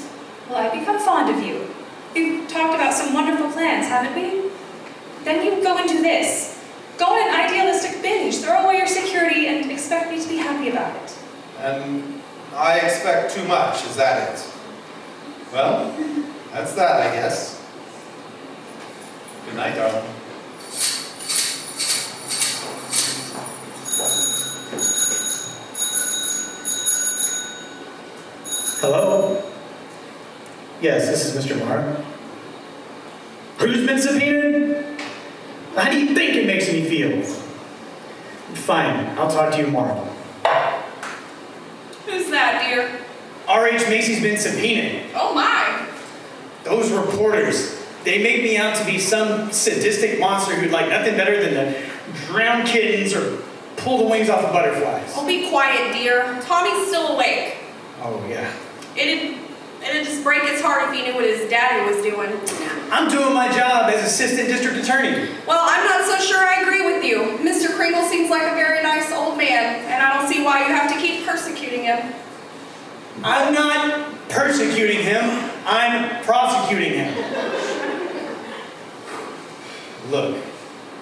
well, I've become fond of you. We've talked about some wonderful plans, haven't we? Then you go into this. Go on an idealistic binge, throw away your security, and expect me to be happy about it. And I expect too much, is that it? Well, that's that, I guess. Good night, darling. Hello? Yes, this is Mr. Marr. Who's been subpoenaed? How do you think it makes me feel? Fine, I'll talk to you tomorrow. Who's that, dear? R.H. Macy's been subpoenaed. Oh, my. Those reporters, they make me out to be some sadistic monster who'd like nothing better than to drown kittens or pull the wings off of butterflies. Oh, be quiet, dear. Tommy's still awake. Oh, yeah. It'd It'd just break his heart if he knew what his daddy was doing. I'm doing my job as assistant district attorney. Well, I'm not so sure I agree with you. Mr. Kringle seems like a very nice old man, and I don't see why you have to keep persecuting him. I'm not persecuting him, I'm prosecuting him. Look,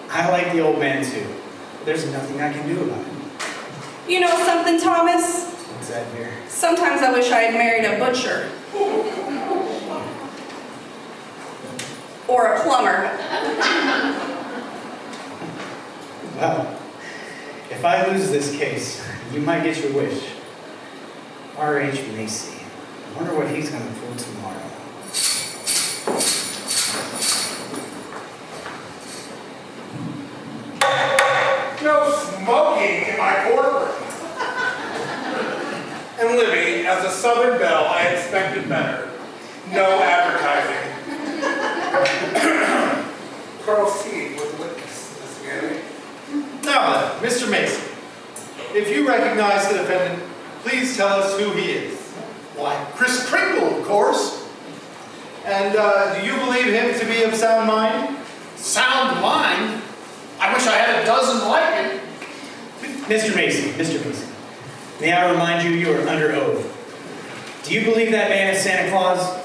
I like the old man too. There's nothing I can do about it. You know something, Thomas? What's that here? Sometimes I wish I had married a butcher. Or a plumber. Well, if I lose this case, you might get your wish. R.H. Macy. I wonder what he's going to pull tomorrow. No smoking in my courtroom. And Libby, as a Southern belle, I expected better. No advertising. Proceed with witness, Miss Mary. Now then, Mr. Mason, if you recognize the defendant, please tell us who he is. Why, Kris Kringle, of course. And do you believe him to be of sound mind? Sound mind? I wish I had a dozen like him. Mr. Mason, may I remind you, you are under oath. Do you believe that man is Santa Claus?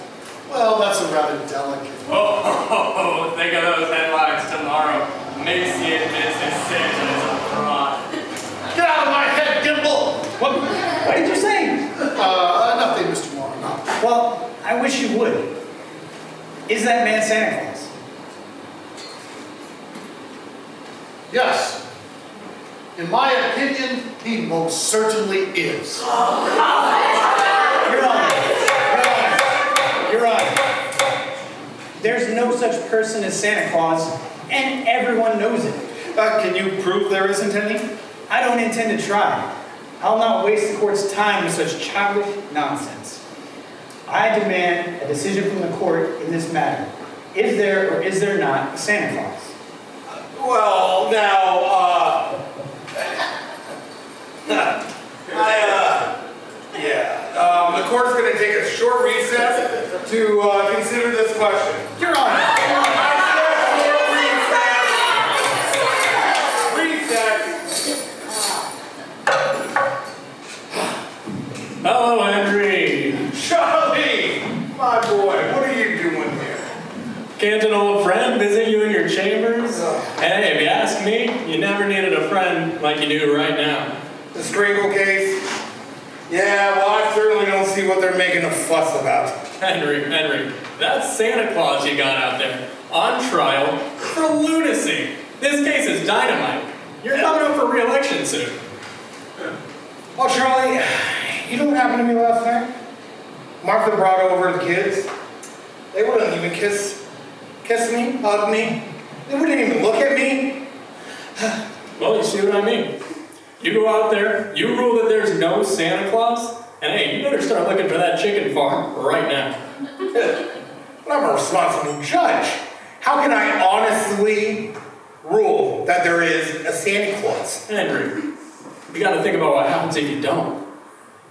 Well, that's a rather delicate. Oh, think of those headlines tomorrow. Macy admits his Santa is a fraud. Get out of my head, Gimble! What did you say? Nothing, Mr. Moore, no. Well, I wish you would. Is that man Santa Claus? Yes. In my opinion, he most certainly is. You're on. There's no such person as Santa Claus, and everyone knows it. Can you prove there isn't any? I don't intend to try. I'll not waste the court's time with such childish nonsense. I demand a decision from the court in this matter. Is there or is there not a Santa Claus? Well, now, the court's going to take a short recess to consider this question. Your Honor. Hello, Henry. Charlie, my boy, what are you doing here? Can't an old friend visit you in your chambers? Hey, if you ask me, you never needed a friend like you do right now. The Stringle case? Yeah, well, I certainly don't see what they're making a fuss about. Henry, that's Santa Claus you got out there, on trial for lunacy. This case is dynamite. You're coming up for re-election soon. Oh, Charlie, you know what happened to me last night? Martha brought over the kids. They wouldn't even kiss me, hug me. They wouldn't even look at me. Well, you see what I mean. You go out there, you rule that there's no Santa Claus, and hey, you better start looking for that chicken farm right now. But I'm a responsible judge. How can I honestly rule that there is a Santa Claus? Henry, you gotta think about what happens if you don't.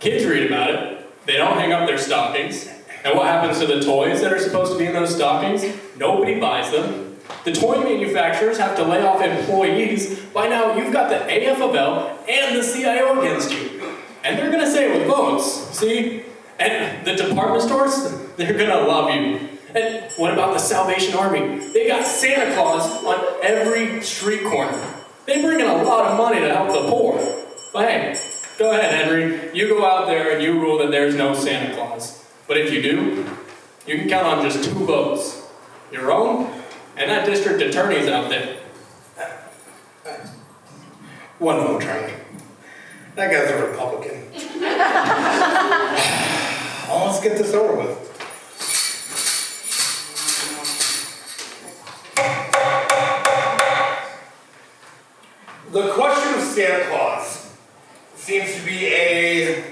Kids read about it, they don't hang up their stockings, and what happens to the toys that are supposed to be in those stockings? Nobody buys them. The toy manufacturers have to lay off employees. By now, you've got the AFL and the CIO against you. And they're gonna say it with votes, see? And the department stores, they're gonna love you. And what about the Salvation Army? They got Santa Claus on every street corner. They bring in a lot of money to help the poor. But hey, go ahead, Henry. You go out there and you rule that there's no Santa Claus. But if you do, you can count on just 2 votes. Your own, and that district attorney's out there. 1 vote, Charlie. That guy's a Republican. Let's get this over with. The question of Santa Claus seems to be a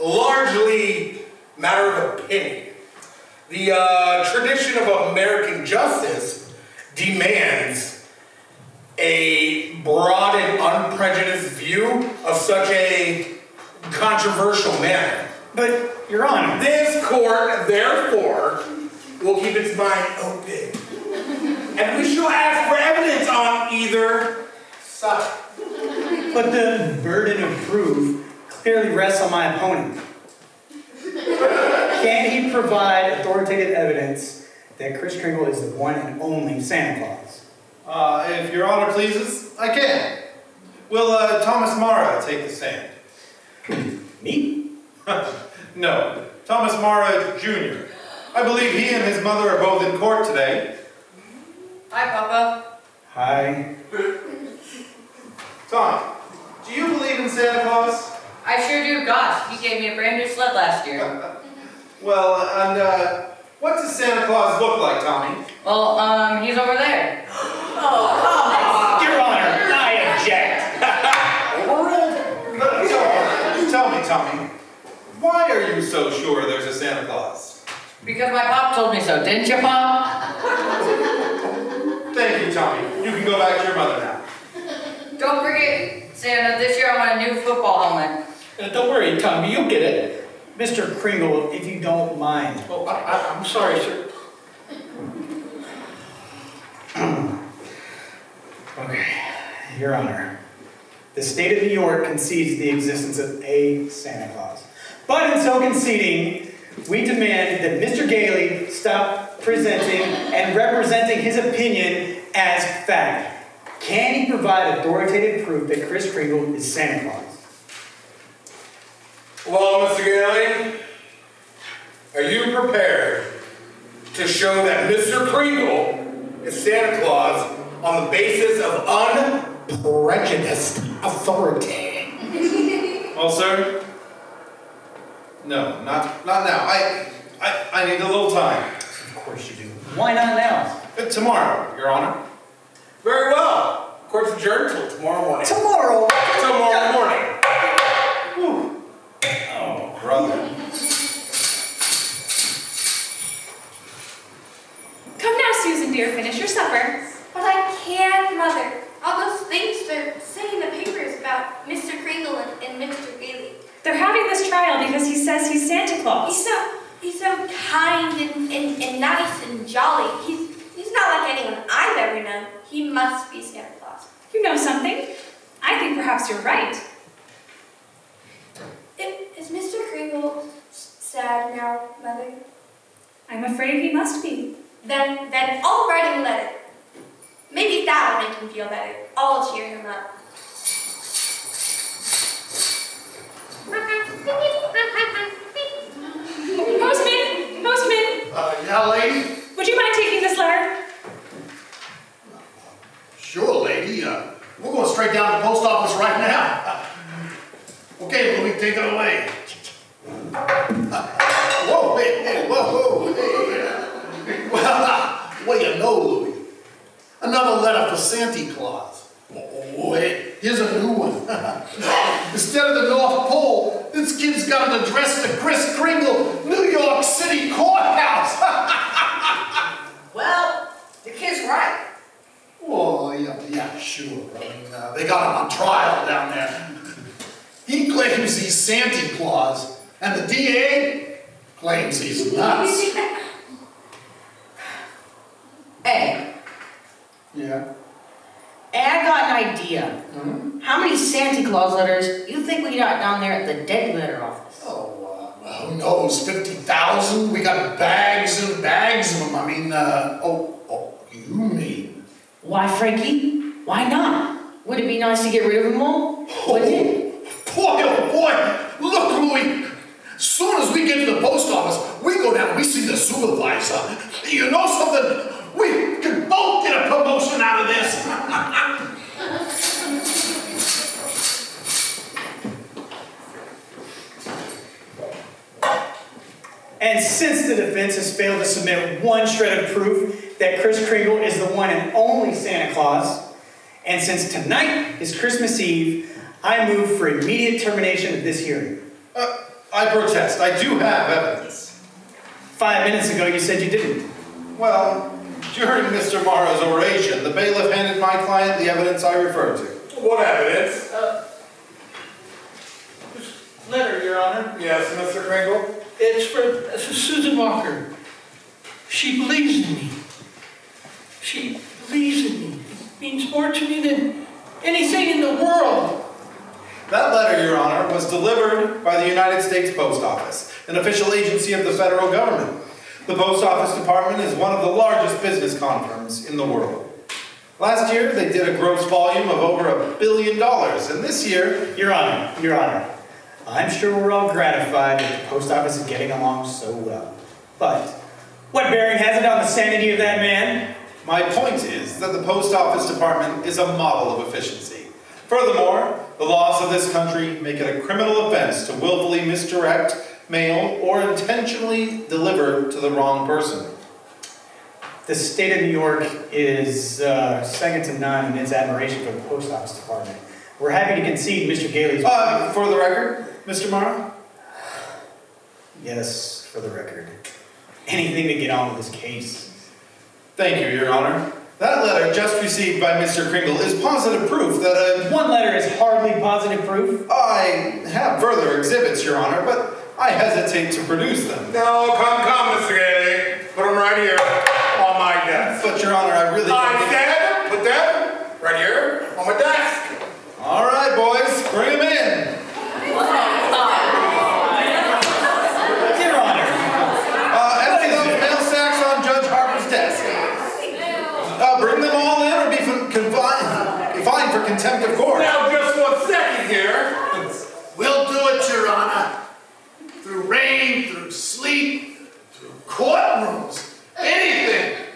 largely matter of opinion. The tradition of American justice demands a broad and unprejudiced view of such a controversial matter. But Your Honor. This court, therefore, will keep its mind open. And we shall ask for evidence on either side. But the burden of proof clearly rests on my opponent. Can he provide authoritative evidence that Kris Kringle is the one and only Santa Claus? If Your Honor pleases, I can. Will Thomas Mara take the stand? Me? No, Thomas Mara Jr. I believe he and his mother are both in court today. Hi, Papa. Hi. Tommy, do you believe in Santa Claus? I sure do. Gosh, he gave me a brand new sled last year. Well, and what does Santa Claus look like, Tommy? Well, he's over there. Oh, come on. Your Honor, I object. Tell me, Tommy, why are you so sure there's a Santa Claus? Because my pop told me so, didn't you, Pop? Thank you, Tommy. You can go back to your mother now. Don't forget, Santa, this year I want a new football helmet. Don't worry, Tommy, you'll get it. Mr. Kringle, if you don't mind. Oh, I'm sorry, sir. Okay, Your Honor. The state of New York concedes the existence of a Santa Claus. But in so conceding, we demand that Mr. Gailey stop presenting and representing his opinion as fact. Can he provide authoritative proof that Kris Kringle is Santa Claus? Well, Mr. Gailey, are you prepared to show that Mr. Kringle is Santa Claus on the basis of unprejudiced authority? Well, sir, no, not now. I need a little time. Of course you do. Why not now? Tomorrow, Your Honor. Very well. Court's adjourned till tomorrow morning. Tomorrow? Tomorrow morning. Whew. Oh, brother. Come now, Susan dear, finish your supper. But I can't, Mother. All those things they're saying in the papers about Mr. Kringle and Mr. Gailey. They're having this trial because he says he's Santa Claus. He's so kind and nice and jolly. He's not like anyone I've ever known. He must be Santa Claus. You know something? I think perhaps you're right. Is Mr. Kringle sad now, Mother? I'm afraid he must be. Then I'll write him a letter. Maybe that'll make him feel better. I'll cheer him up. Postman! Yeah, lady? Would you mind taking this letter? Sure, lady. We're going straight down to the post office right now. Okay, Louis, take it away. Whoa, hey, whoa, hey. Well, what do you know, Louis? Another letter for Santa Claus. Oh, hey, here's a new one. Instead of the North Pole, this kid's got an address to Kris Kringle, New York City Courthouse. Well, the kid's right. Oh, yeah, sure. I mean, they got him on trial down there. He claims he's Santa Claus, and the DA claims he's nuts. Hey, Yeah. hey, I got an idea. Mm-hmm. How many Santa Claus letters you think we got down there at the dead letter office? Oh, who knows? 50,000? We got bags and bags of them. I mean, you mean? Why, Frankie? Why not? Would it be nice to get rid of them all? Wouldn't it? Boy, oh boy! Look, Louis! As soon as we get to the post office, we go down and we see the supervisor. You know something? We could both get a promotion out of this. And since the defense has failed to submit one shred of proof that Kris Kringle is the one and only Santa Claus, and since tonight is Christmas Eve, I move for immediate termination of this hearing. I protest. I do have evidence. 5 minutes ago you said you didn't. Well, during Mr. Morrow's oration, the bailiff handed my client the evidence I referred to. What evidence? Letter, Your Honor. Yes, Mr. Kringle? It's for Susan Walker. She believes in me. She believes in me. It means more to me than anything in the world. That letter, Your Honor, was delivered by the United States Post Office, an official agency of the federal government. The Post Office Department is one of the largest business firms in the world. Last year, they did a gross volume of over $1 billion, and this year... Your Honor, I'm sure we're all gratified that the Post Office is getting along so well. But what bearing has it on the sanity of that man? My point is that the Post Office Department is a model of efficiency. Furthermore, the laws of this country make it a criminal offense to willfully misdirect, mail, or intentionally deliver to the wrong person. The state of New York is second to none in its admiration for the Post Office Department. We're happy to concede Mr. Gailey's... For the record, Mr. Morrow? Yes, for the record. Anything to get on with this case. Thank you, Your Honor. That letter just received by Mr. Kringle is positive proof that One letter is hardly positive proof. I have further exhibits, Your Honor, but I hesitate to produce them. No, come, Mr. Gailey. Put them right here on my desk. But, Your Honor, I really... I said, put them right here on my desk. All right, boys, bring them in. Your Honor. Empty those mail sacks on Judge Harper's desk. Bring them all in or be fined for contempt of court. Now, just 1 second here. We'll do it, Your Honor. Through rain, through sleet, through courtrooms, anything.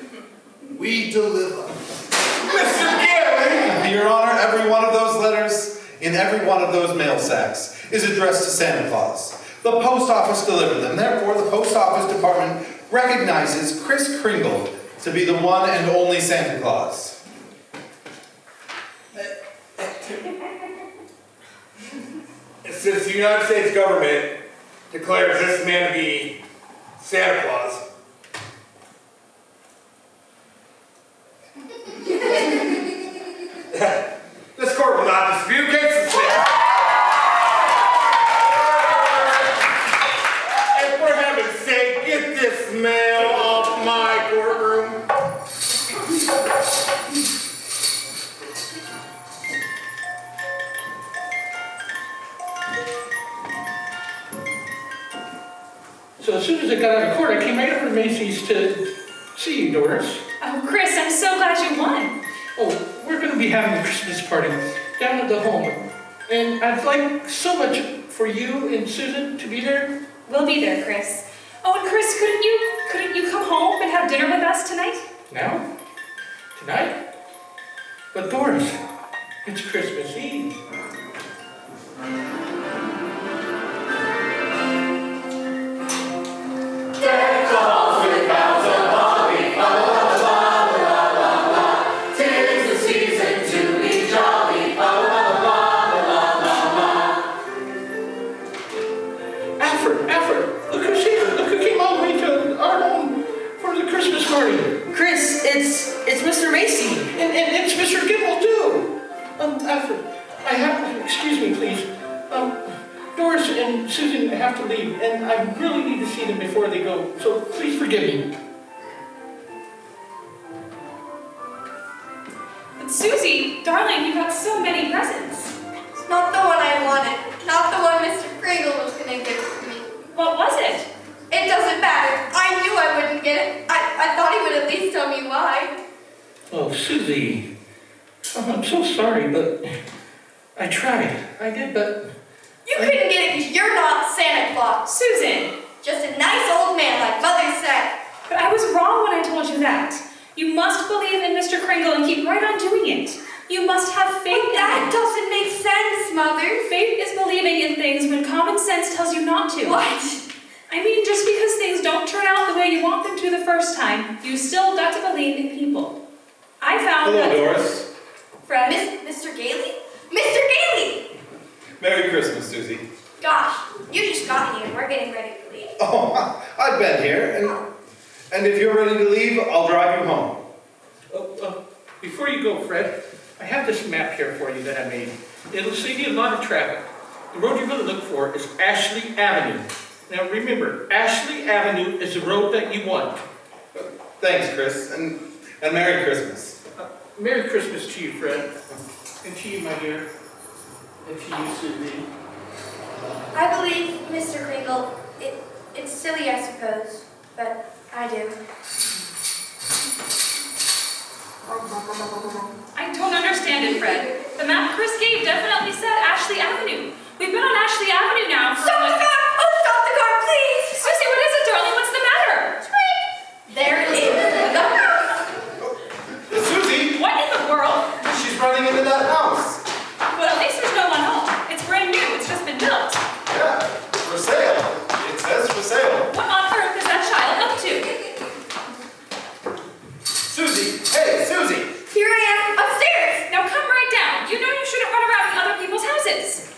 We deliver. Mr. Gailey! Your Honor, every one of those letters in every one of those mail sacks is addressed to Santa Claus. The post office delivered them. Therefore, the Post Office Department recognizes Kris Kringle to be the one and only Santa Claus. Since the United States government declares this man to be Santa Claus, this court will not dispute cases. And for heaven's sake, get this mail off my courtroom. So as soon as I got out of court, I came right over to Macy's to see you, Doris. Oh, Chris, I'm so glad you won. Oh, we're going to be having a Christmas party down at the home. And I'd like so much for you and Susan to be there. We'll be there, Chris. Oh, and Chris, couldn't you come home and have dinner with us tonight? Now? Tonight? But Doris, it's Christmas Eve. Deck the halls with boughs of holly, fa la la la la la la. 'Tis the season to be jolly, fa la la la la la. Alfred, look who's here. Look who came all the way to our home for the Christmas party. Chris, it's Mr. Macy. And it's Mr. Gimble too. Alfred, excuse me, please. Doris and Susan have to leave, and I really need to see them before they go, so please forgive me. But Susie, darling, you got so many presents. It's not the one I wanted. Not the one Mr. Kringle was going to give to me. What was it? It doesn't matter. I knew I wouldn't get it. I thought he would at least tell me why. Oh, Susie. Oh, I'm so sorry, but I tried. I did, but... You couldn't get it because you're not Santa Claus. Susan! Just a nice old man like Mother said. But I was wrong when I told you that. You must believe in Mr. Kringle and keep right on doing it. You must have faith in That him. doesn't make sense, Mother. Faith is believing in things when common sense tells you not to. What? I mean, just because things don't turn out the way you want them to the first time, you still got to believe in people. I found that... Hello, Doris. Fred? Mr. Gailey? Mr. Gailey! Merry Christmas, Susie. Gosh, you just got here and we're getting ready to leave. Oh, I've been here, and if you're ready to leave, I'll drive you home. Before you go, Fred, I have this map here for you that I made. It'll save you a lot of traffic. The road you're going to look for is Ashley Avenue. Now remember, Ashley Avenue is the road that you want. Thanks, Chris, and Merry Christmas. Merry Christmas to you, Fred. And to you, my dear. And to you, Susie. I believe, Mr. Kringle, it's silly, I suppose, but I do. I don't understand it, Fred. The map Chris gave definitely said Ashley Avenue. We've been on Ashley Avenue now for Stop the car! Oh, stop the car, please! Susie, what is it, darling? What's the matter? There it is. The house! Susie! What in the world? She's running into that house. Well, at least there's no one home. It's brand new. It's just been built. Yeah, for sale. It says for sale. What on earth is that child up to? Susie! Hey, Susie! Here I am, upstairs! Now come right down. You know you shouldn't run around in other people's houses.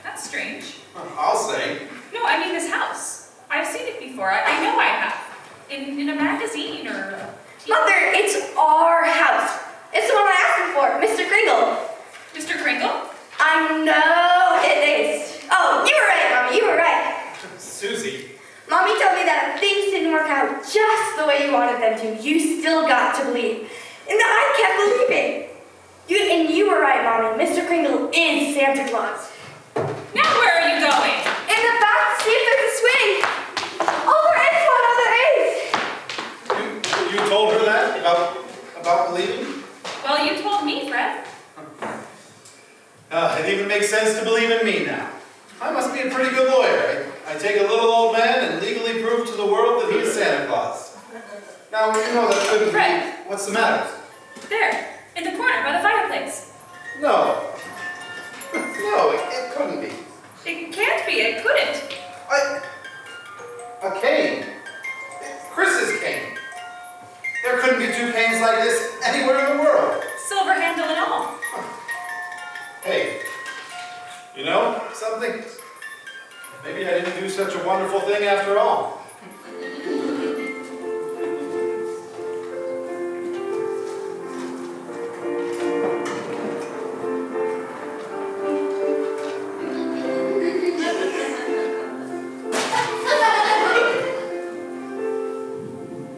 That's strange. I'll say. No, I mean this house. I've seen it before. I know I have. In a magazine or a TV. Mother, it's our house. It's the one I asked him for, Mr. Kringle. Mr. Kringle? I know it is. Oh, you were right, Mommy, you were right. Susie. Mommy told me that if things didn't work out just the way you wanted them to, you still got to believe. And I kept believing. You were right, Mommy. Mr. Kringle is Santa Claus. Now where are you going? In the back to see if there's a swing. Oh, there is one. Oh, there is. You told her that about believing? Well, you told me, Fred. It even makes sense to believe in me now. I must be a pretty good lawyer. I take a little old man and legally prove to the world that he is Santa Claus. Now, you know that couldn't Fred. be. What's the matter? There, in the corner by the fireplace. No. No, it couldn't be. It can't be. It couldn't. A cane. Chris's cane. There couldn't be two canes like this anywhere in the world. Silver handle and all. Hey, you know something? Maybe I didn't do such a wonderful thing after all.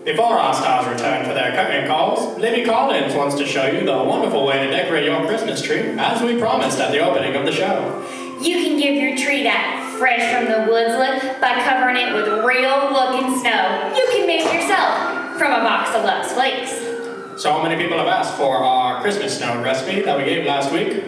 Before our stars return for their curtain calls, Libby Collins wants to show you the wonderful way to decorate your Christmas tree, as we promised at the opening of the show. You can give your tree that fresh from the woods look by covering it with real looking snow you can make yourself from a box of Lux Flakes. So many people have asked for our Christmas snow recipe that we gave last week.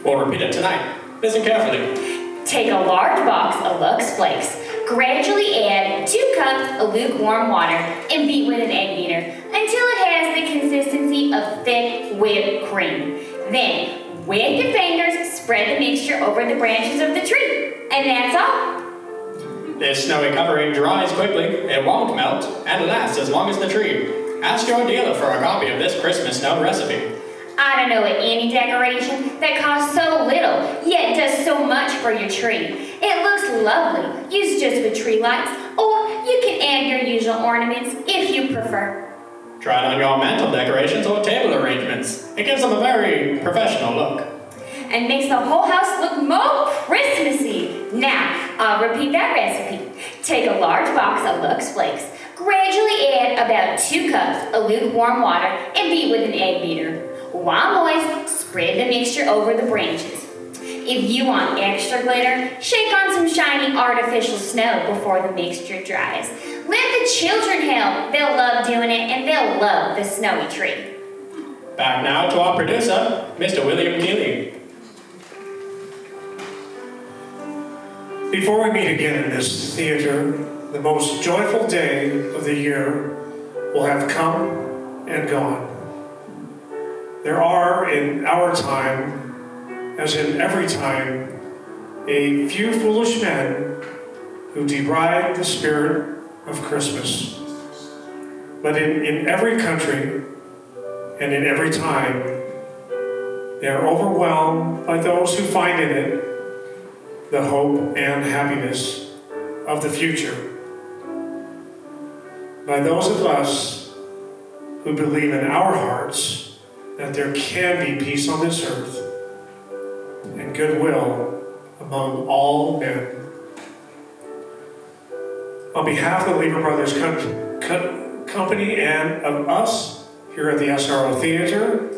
We'll repeat it tonight. Listen carefully. Take a large box of Lux Flakes. Gradually add 2 cups of lukewarm water and beat with an egg beater until it has the consistency of thick whipped cream. Then, with your fingers, spread the mixture over the branches of the tree. And that's all. This snowy covering dries quickly, it won't melt, and lasts as long as the tree. Ask your dealer for a copy of this Christmas snow recipe. I don't know of any decoration that costs so little, yet does so much for your tree. It looks lovely, used just with tree lights, or you can add your usual ornaments if you prefer. Try it on your mantle decorations or table arrangements. It gives them a very professional look. And makes the whole house look more Christmassy. Now, I'll repeat that recipe. Take a large box of Lux Flakes. Gradually add about 2 cups of lukewarm water and beat with an egg beater. While moist, spread the mixture over the branches. If you want extra glitter, shake on some shiny artificial snow before the mixture dries. Let the children help. They'll love doing it, and they'll love the snowy tree. Back now to our producer, Mr. William Keeley. Before we meet again in this theater, the most joyful day of the year will have come and gone. There are, in our time, as in every time, a few foolish men who deride the spirit of Christmas. But in every country and in every time, they are overwhelmed by those who find in it the hope and happiness of the future. By those of us who believe in our hearts that there can be peace on this earth and goodwill among all men. On behalf of the Lever Brothers Company and of us here at the SRO Theater,